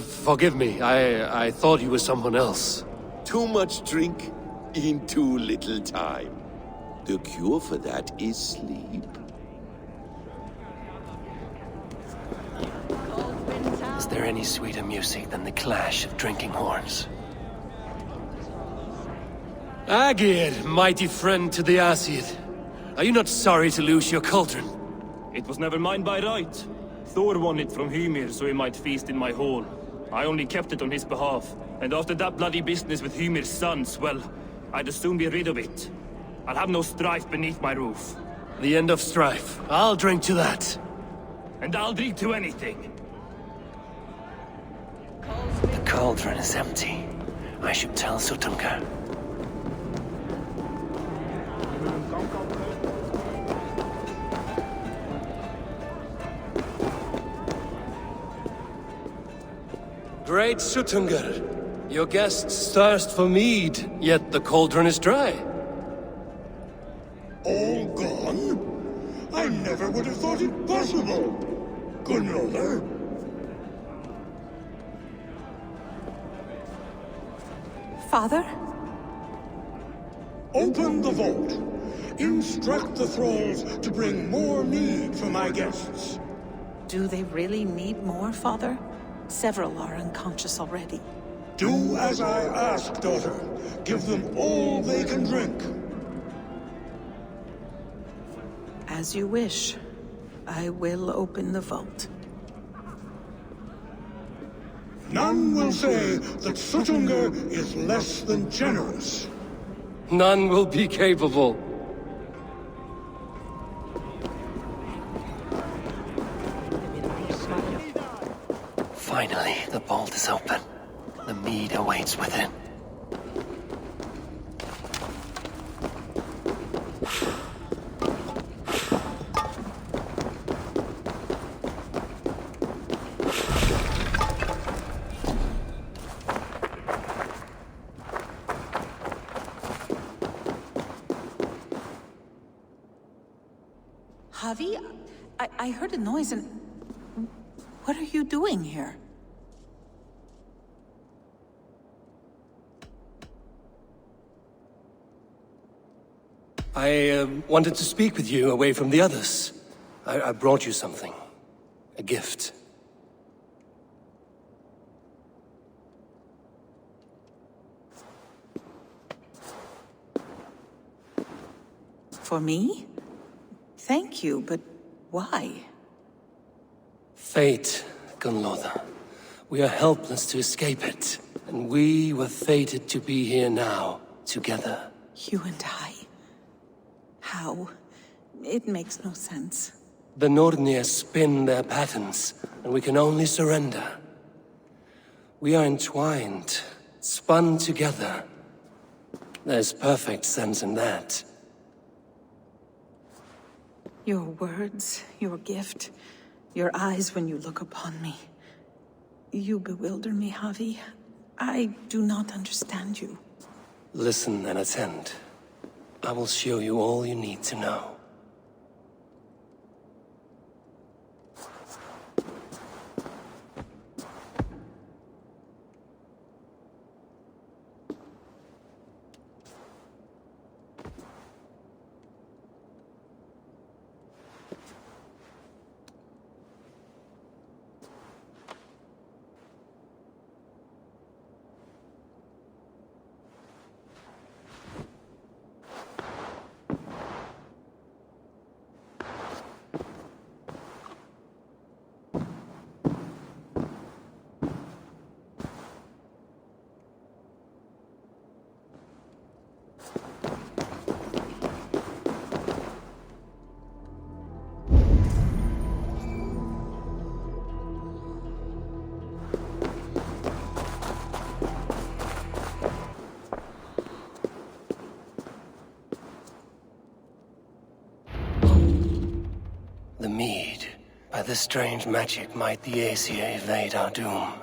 Forgive me. I thought you were someone else. Too much drink in too little time. The cure for that is sleep. Is there any sweeter music than the clash of drinking horns? Agir, mighty friend to the Aesir. Are you not sorry to lose your cauldron? It was never mine by right. Thor won it from Hymir so he might feast in my hall. I only kept it on his behalf. And after that bloody business with Hymir's sons, well, I'd as soon be rid of it. I'll have no strife beneath my roof. The end of strife. I'll drink to that. And I'll drink to anything. The cauldron is empty. I should tell Sutunga. Great Sutungar, your guests thirst for mead, yet the cauldron is dry. All gone? I never would have thought it possible. Gunloder? Father? Open the vault. Instruct the thralls to bring more mead for my guests. Do they really need more, Father? Several are unconscious already. Do as I ask, daughter. Give them all they can drink. As you wish. I will open the vault. None will say that Sutunga is less than generous. None will be capable. Finally, the vault is open. The mead awaits within. Javi, I heard a noise and... What are you doing here? I wanted to speak with you away from the others. I brought you something. A gift. For me? Thank you, but why? Fate, Gunloda. We are helpless to escape it. And we were fated to be here now, together. You and I? How? It makes no sense. The Nornir spin their patterns, and we can only surrender. We are entwined, spun together. There's perfect sense in that. Your words, your gift, your eyes when you look upon me. You bewilder me, Javi. I do not understand you. Listen and attend. I will show you all you need to know. The mead. By this strange magic might the Aesir evade our doom.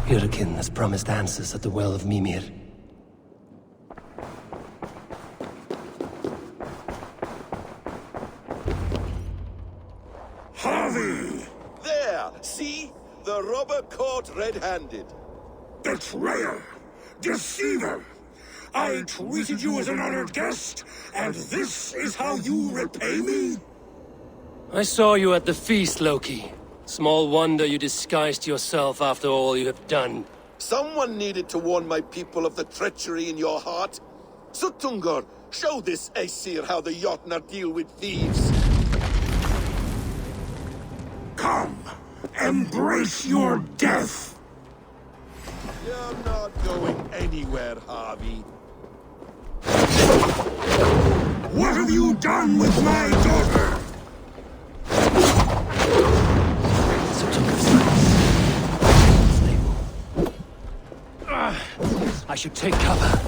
Hyrkin has promised answers at the Well of Mimir. There! See? The never caught red-handed. Betrayer! Deceiver! I treated you as an honored guest, and this is how you repay me? I saw you at the feast, Loki. Small wonder you disguised yourself after all you have done. Someone needed to warn my people of the treachery in your heart. Suttungr, show this Aesir how the Jotnar deal with thieves. Come, embrace your death! You're not going anywhere, Harvey. What have you done with my daughter? I should take cover.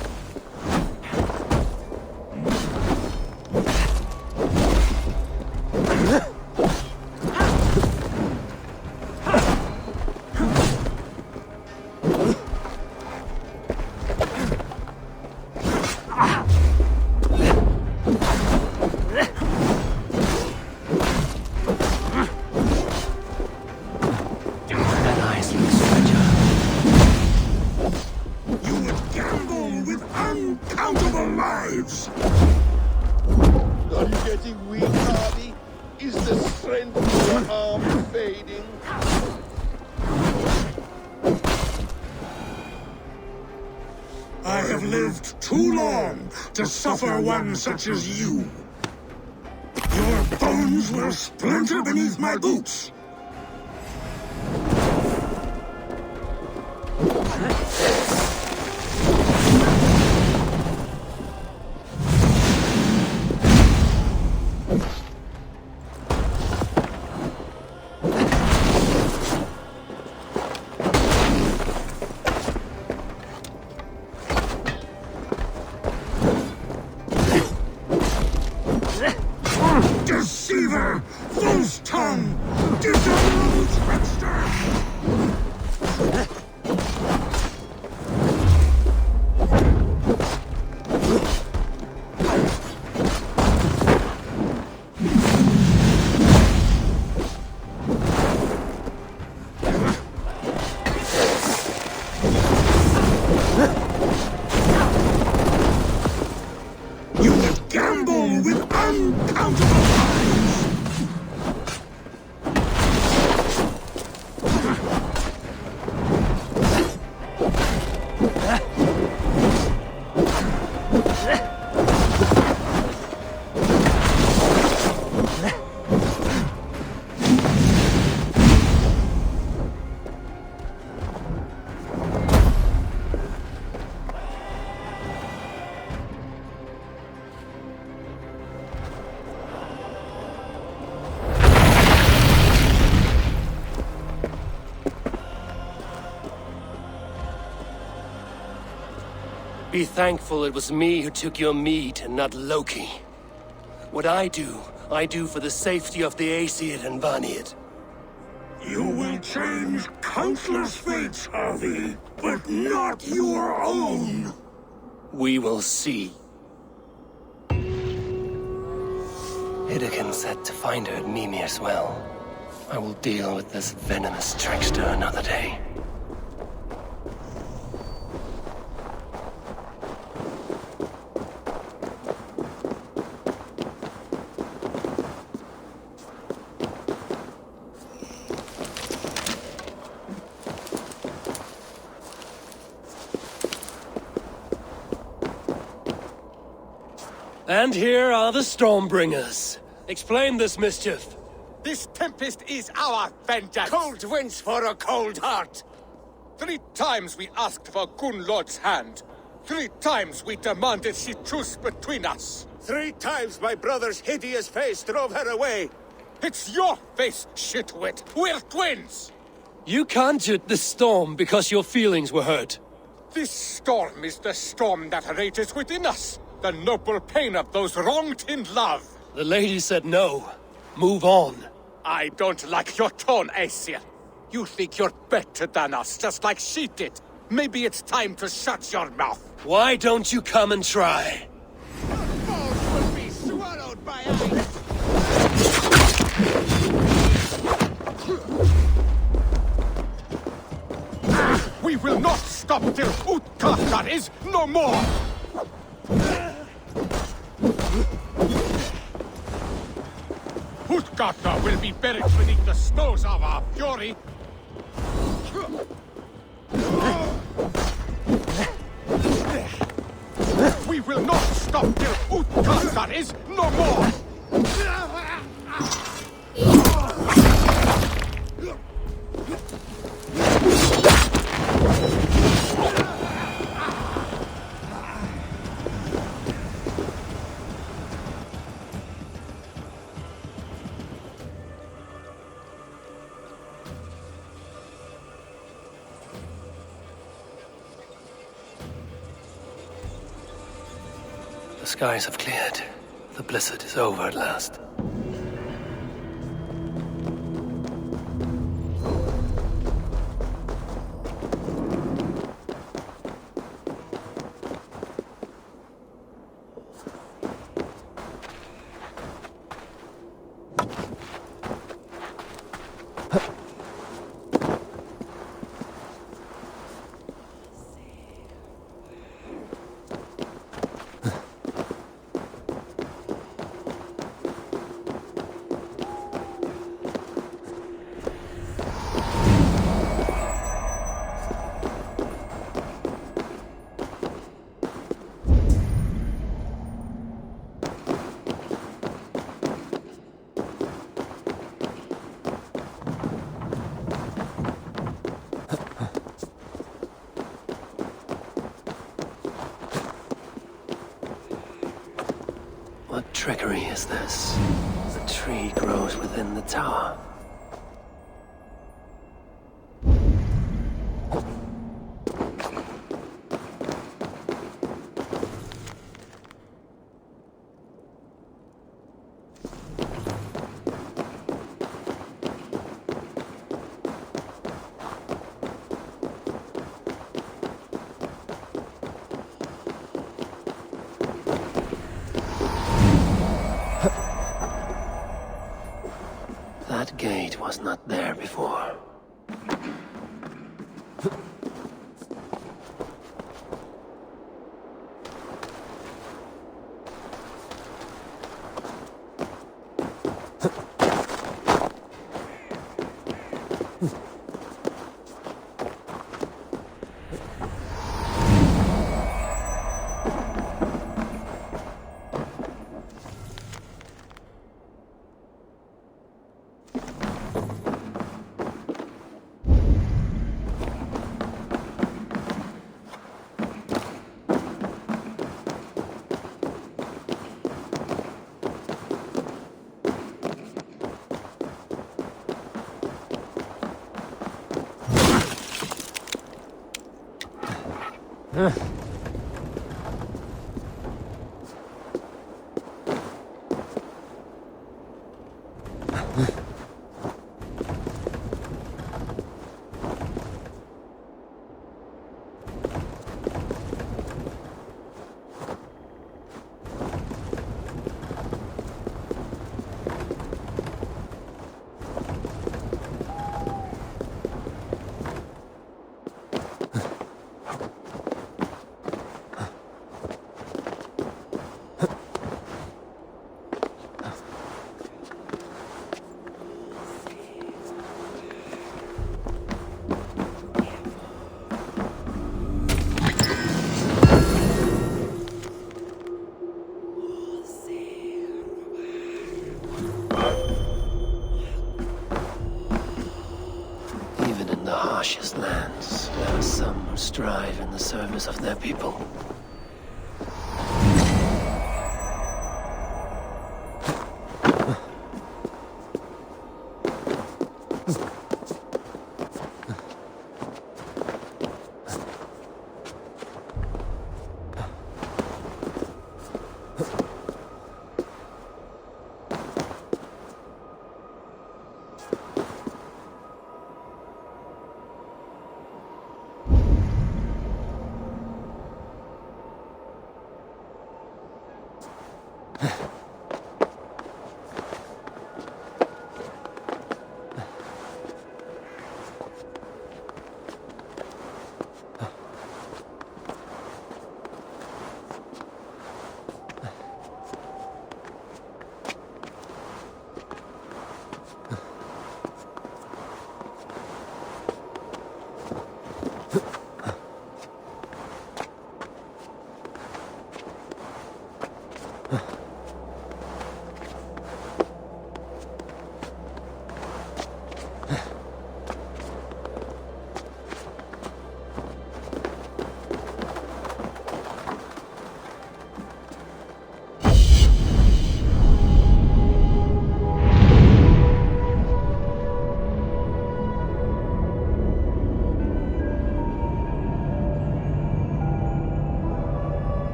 Are you getting weak, Harvey? Is the strength of your arm fading? I have lived too long to suffer one such as you. Your bones will splinter beneath my boots. Deceiver! False tongue! Dishonorable trickster! You would gamble with uncountable lives! Be thankful it was me who took your meat and not Loki. What I do for the safety of the Aesir and Vanir. You will change countless fates, Harvey, but not your own! We will see. Hidekin said to find her at Mimir's well. I will deal with this venomous trickster another day. And here are the Stormbringers. Explain this mischief. This tempest is our vengeance! Cold winds for a cold heart! 3 times we asked for Gunnlod's hand. 3 times we demanded she choose between us. 3 times my brother's hideous face drove her away. It's your face, shitwit! We're twins! You conjured the storm because your feelings were hurt. This storm is the storm that rages within us. The noble pain of those wronged in love. The lady said no. Move on. I don't like your tone, Aesir. You think you're better than us, just like she did. Maybe it's time to shut your mouth. Why don't you come and try? Both will be swallowed by ice! We will not stop till Utkata is no more! Utkata will be buried beneath the snows of our fury! We will not stop till Utkata is no more! The skies have cleared. The blizzard is over at last. What trickery is this? The tree grows within the tower. That gate was not there before. Even in the harshest lands, there are some who strive in the service of their people.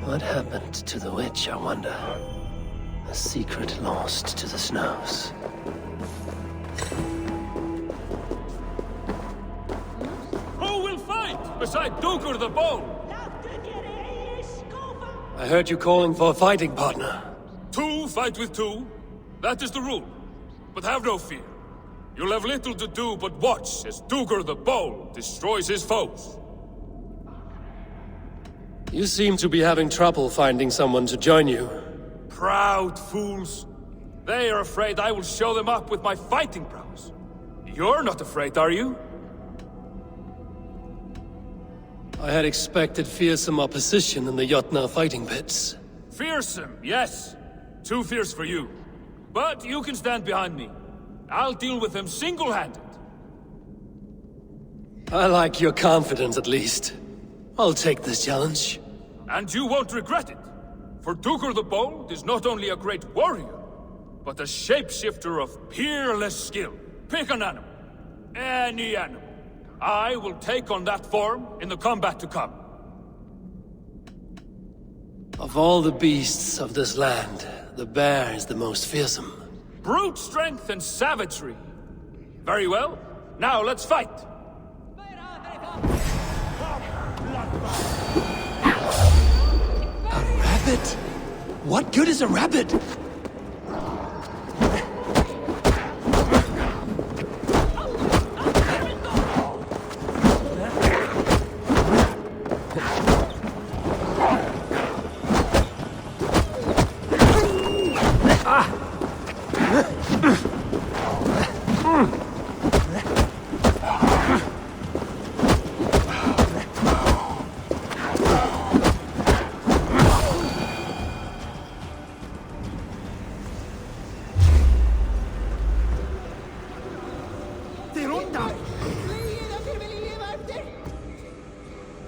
What happened to the witch, I wonder? A secret lost to the snows. Who will fight beside Duker the Bold? I heard you calling for a fighting partner. Two fight with two. That is the rule. But have no fear. You'll have little to do but watch as Duker the Bold destroys his foes. You seem to be having trouble finding someone to join you. Proud fools. They are afraid I will show them up with my fighting prowess. You're not afraid, are you? I had expected fearsome opposition in the Jotnar fighting pits. Fearsome, yes. Too fierce for you. But you can stand behind me. I'll deal with them single-handed. I like your confidence, at least. I'll take this challenge. And you won't regret it. For Duker the Bold is not only a great warrior, but a shapeshifter of peerless skill. Pick an animal. Any animal. I will take on that form in the combat to come. Of all the beasts of this land, the bear is the most fearsome. Brute strength and savagery. Very well. Now let's fight. A rabbit? What good is a rabbit?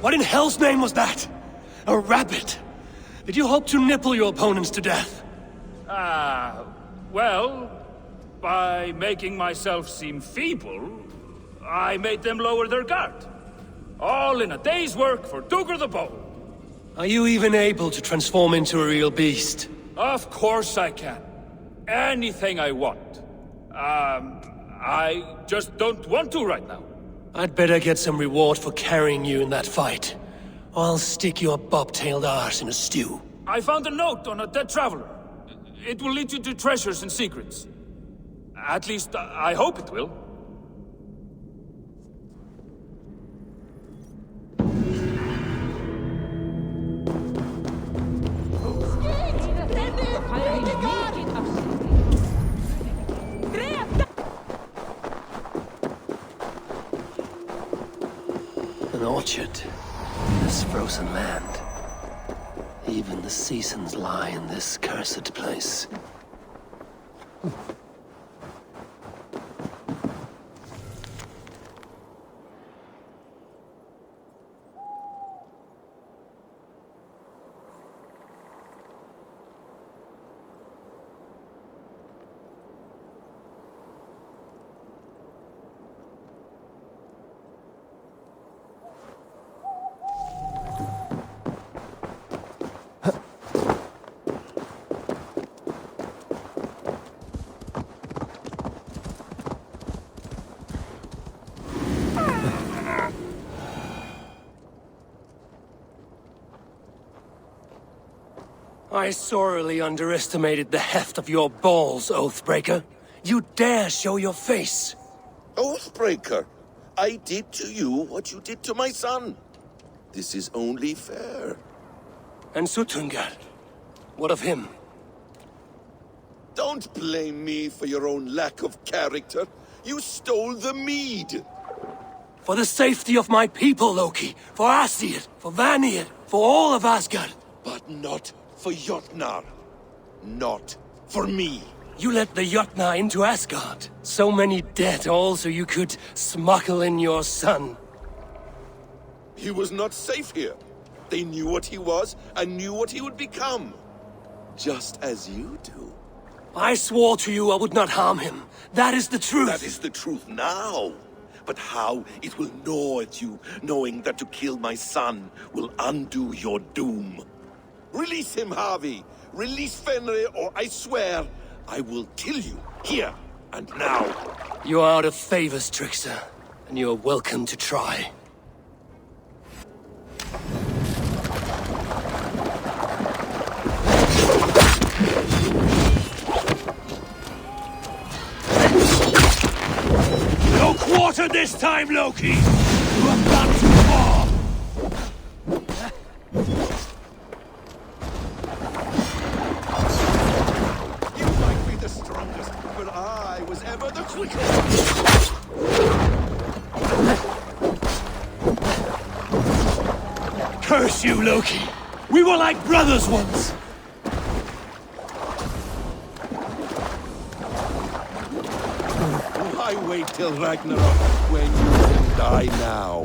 What in hell's name was that? A rabbit? Did you hope to nipple your opponents to death? Well, by making myself seem feeble, I made them lower their guard. All in a day's work for Duker the Bold. Are you even able to transform into a real beast? Of course I can. Anything I want. I just don't want to right now. I'd better get some reward for carrying you in that fight. Or I'll stick your bobtailed arse in a stew. I found a note on a dead traveler. It will lead you to treasures and secrets. At least, I hope it will. An orchard in this frozen land. Even the seasons lie in this cursed place. I sorely underestimated the heft of your balls, Oathbreaker. You dare show your face! Oathbreaker, I did to you what you did to my son. This is only fair. And Sutungar? What of him? Don't blame me for your own lack of character. You stole the mead. For the safety of my people, Loki. For Aesir, for Vanir, for all of Asgard. But not for Jotnar. Not for me. You let the Jotnar into Asgard. So many dead, all so you could smuggle in your son. He was not safe here. They knew what he was and knew what he would become. Just as you do. I swore to you I would not harm him. That is the truth. That is the truth now. But how it will gnaw at you, knowing that to kill my son will undo your doom. Release him, Harvey. Release Fenrir, or I swear I will kill you, here and now. You are out of favors, trickster, and you are welcome to try. No quarter this time, Loki! You have gone too far! You might be the strongest, but I was ever the quicker one! Curse you, Loki! We were like brothers once! Why wait till Ragnarok when you can die now?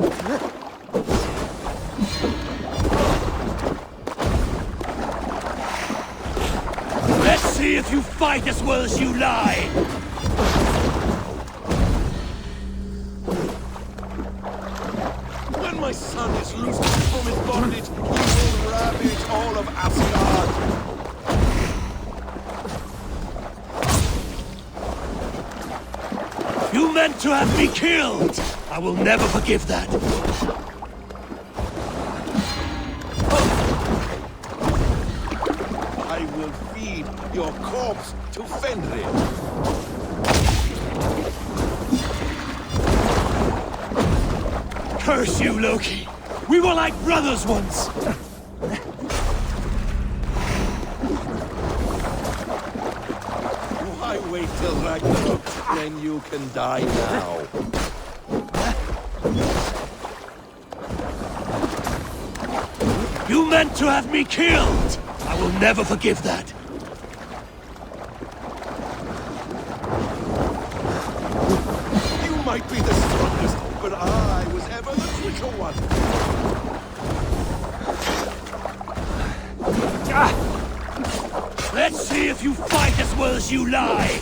Let's see if you fight as well as you lie! When my son is loosed from his bondage, he will ravage all of Asgard! You meant to have me killed! I will never forgive that! I will feed your corpse to Fenrir! Curse you, Loki! We were like brothers once! Why wait till Ragnarok when you can die now? You meant to have me killed! I will never forgive that! You might be the strongest, but I was ever the quicker one! Let's see if you fight as well as you lie!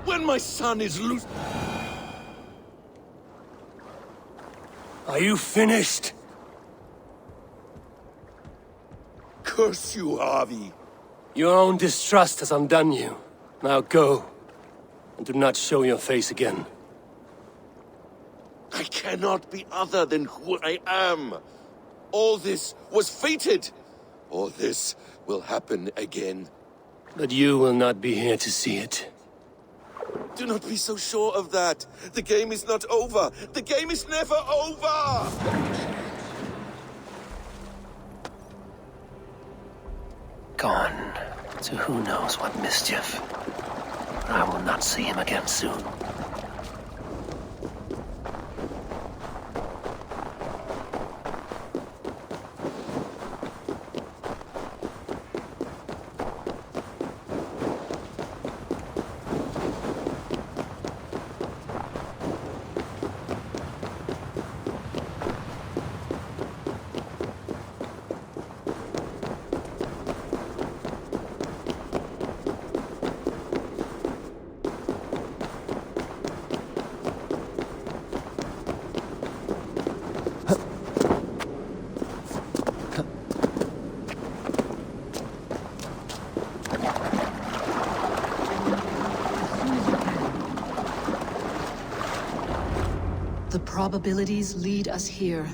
When my son is loose... Are you finished? Curse you, Harvey! Your own distrust has undone you. Now go, and do not show your face again. I cannot be other than who I am. All this was fated. All this will happen again. But you will not be here to see it. Do not be so sure of that. The game is not over. The game is never over! Gone to who knows what mischief. I will not see him again soon. The probabilities lead us here.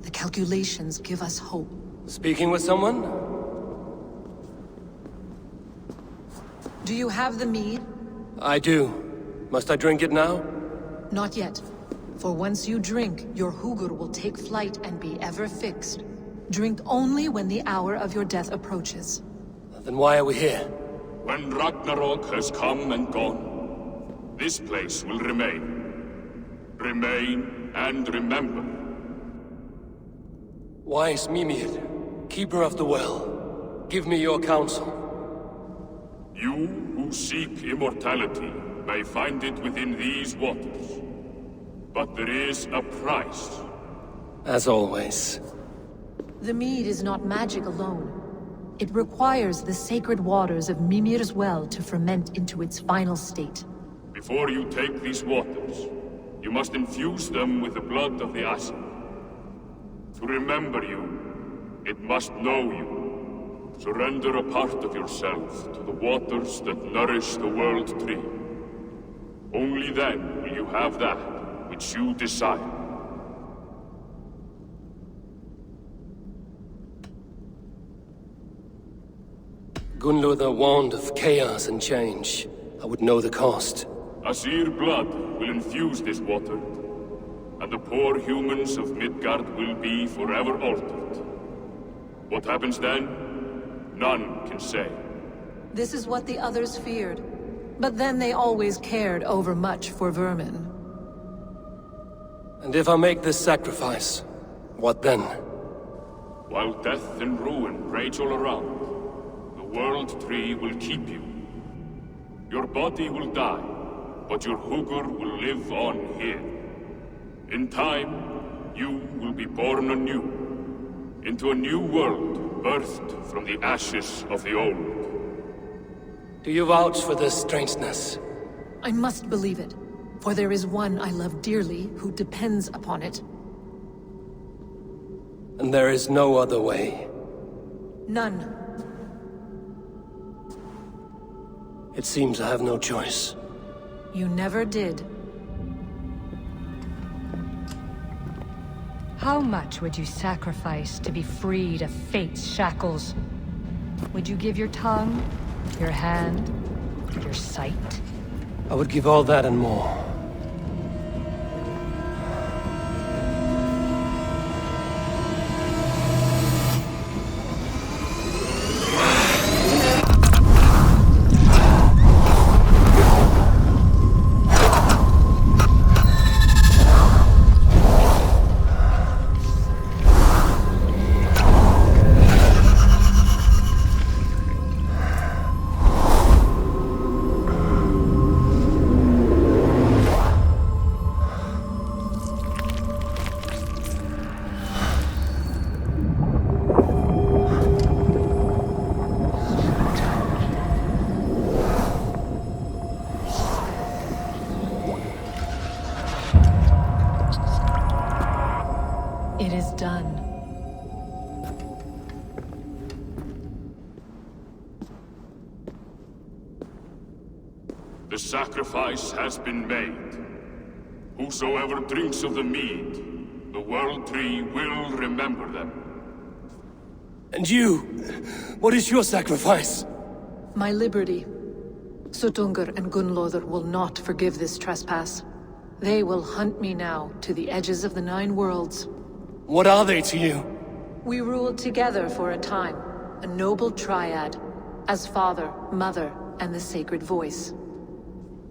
The calculations give us hope. Speaking with someone? Do you have the mead? I do. Must I drink it now? Not yet. For once you drink, your Hugur will take flight and be ever fixed. Drink only when the hour of your death approaches. Then why are we here? When Ragnarok has come and gone, this place will remain. Remain and remember. Wise Mimir, keeper of the well, give me your counsel. You who seek immortality may find it within these waters. But there is a price. As always. The mead is not magic alone. It requires the sacred waters of Mimir's well to ferment into its final state. Before you take these waters, you must infuse them with the blood of the Asin. To remember you, it must know you. Surrender a part of yourself to the waters that nourish the World Tree. Only then will you have that which you desire. Gunlother warned of chaos and change. I would know the cost. Asir blood will infuse this water, and the poor humans of Midgard will be forever altered. What happens then? None can say. This is what the others feared. But then they always cared overmuch for vermin. And if I make this sacrifice, what then? While death and ruin rage all around, the World Tree will keep you. Your body will die, but your Hugur will live on here. In time, you will be born anew, into a new world birthed from the ashes of the old. Do you vouch for this strangeness? I must believe it, for there is one I love dearly who depends upon it. And there is no other way. None. It seems I have no choice. You never did. How much would you sacrifice to be freed of fate's shackles? Would you give your tongue, your hand, your sight? I would give all that and more. It is done. The sacrifice has been made. Whosoever drinks of the mead, the World Tree will remember them. And you? What is your sacrifice? My liberty. Suttungr and Gunlother will not forgive this trespass. They will hunt me now to the edges of the Nine Worlds. What are they to you? We ruled together for a time, a noble triad, as father, mother, and the sacred voice.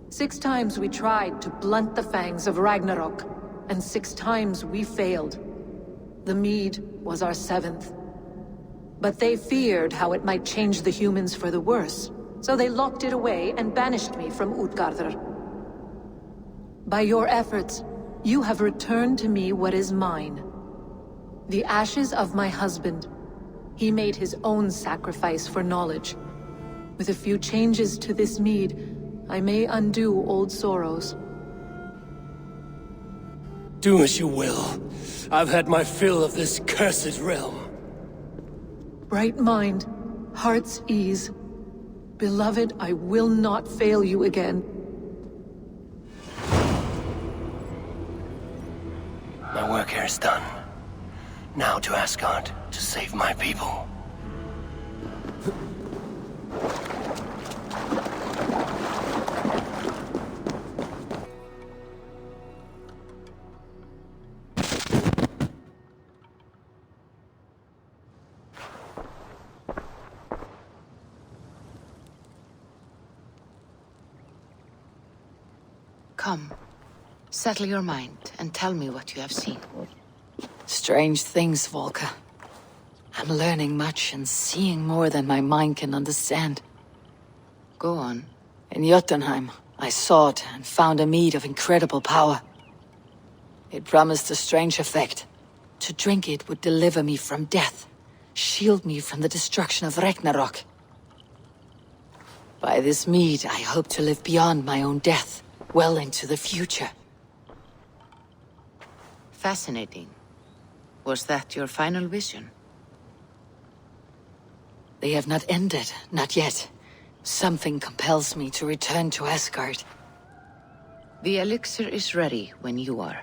6 times we tried to blunt the fangs of Ragnarok, and 6 times we failed. The mead was our 7th. But they feared how it might change the humans for the worse, so they locked it away and banished me from Utgardr. By your efforts, you have returned to me what is mine. The ashes of my husband. He made his own sacrifice for knowledge. With a few changes to this mead, I may undo old sorrows. Do as you will. I've had my fill of this cursed realm. Bright mind, heart's ease. Beloved, I will not fail you again. My work here is done. Now to Asgard to save my people. Come, settle your mind and tell me what you have seen. Strange things, Volker. I'm learning much and seeing more than my mind can understand. Go on. In Jotunheim, I sought and found a mead of incredible power. It promised a strange effect. To drink it would deliver me from death, shield me from the destruction of Ragnarok. By this mead, I hope to live beyond my own death, well into the future. Fascinating. Was that your final vision? They have not ended, not yet. Something compels me to return to Asgard. The elixir is ready when you are.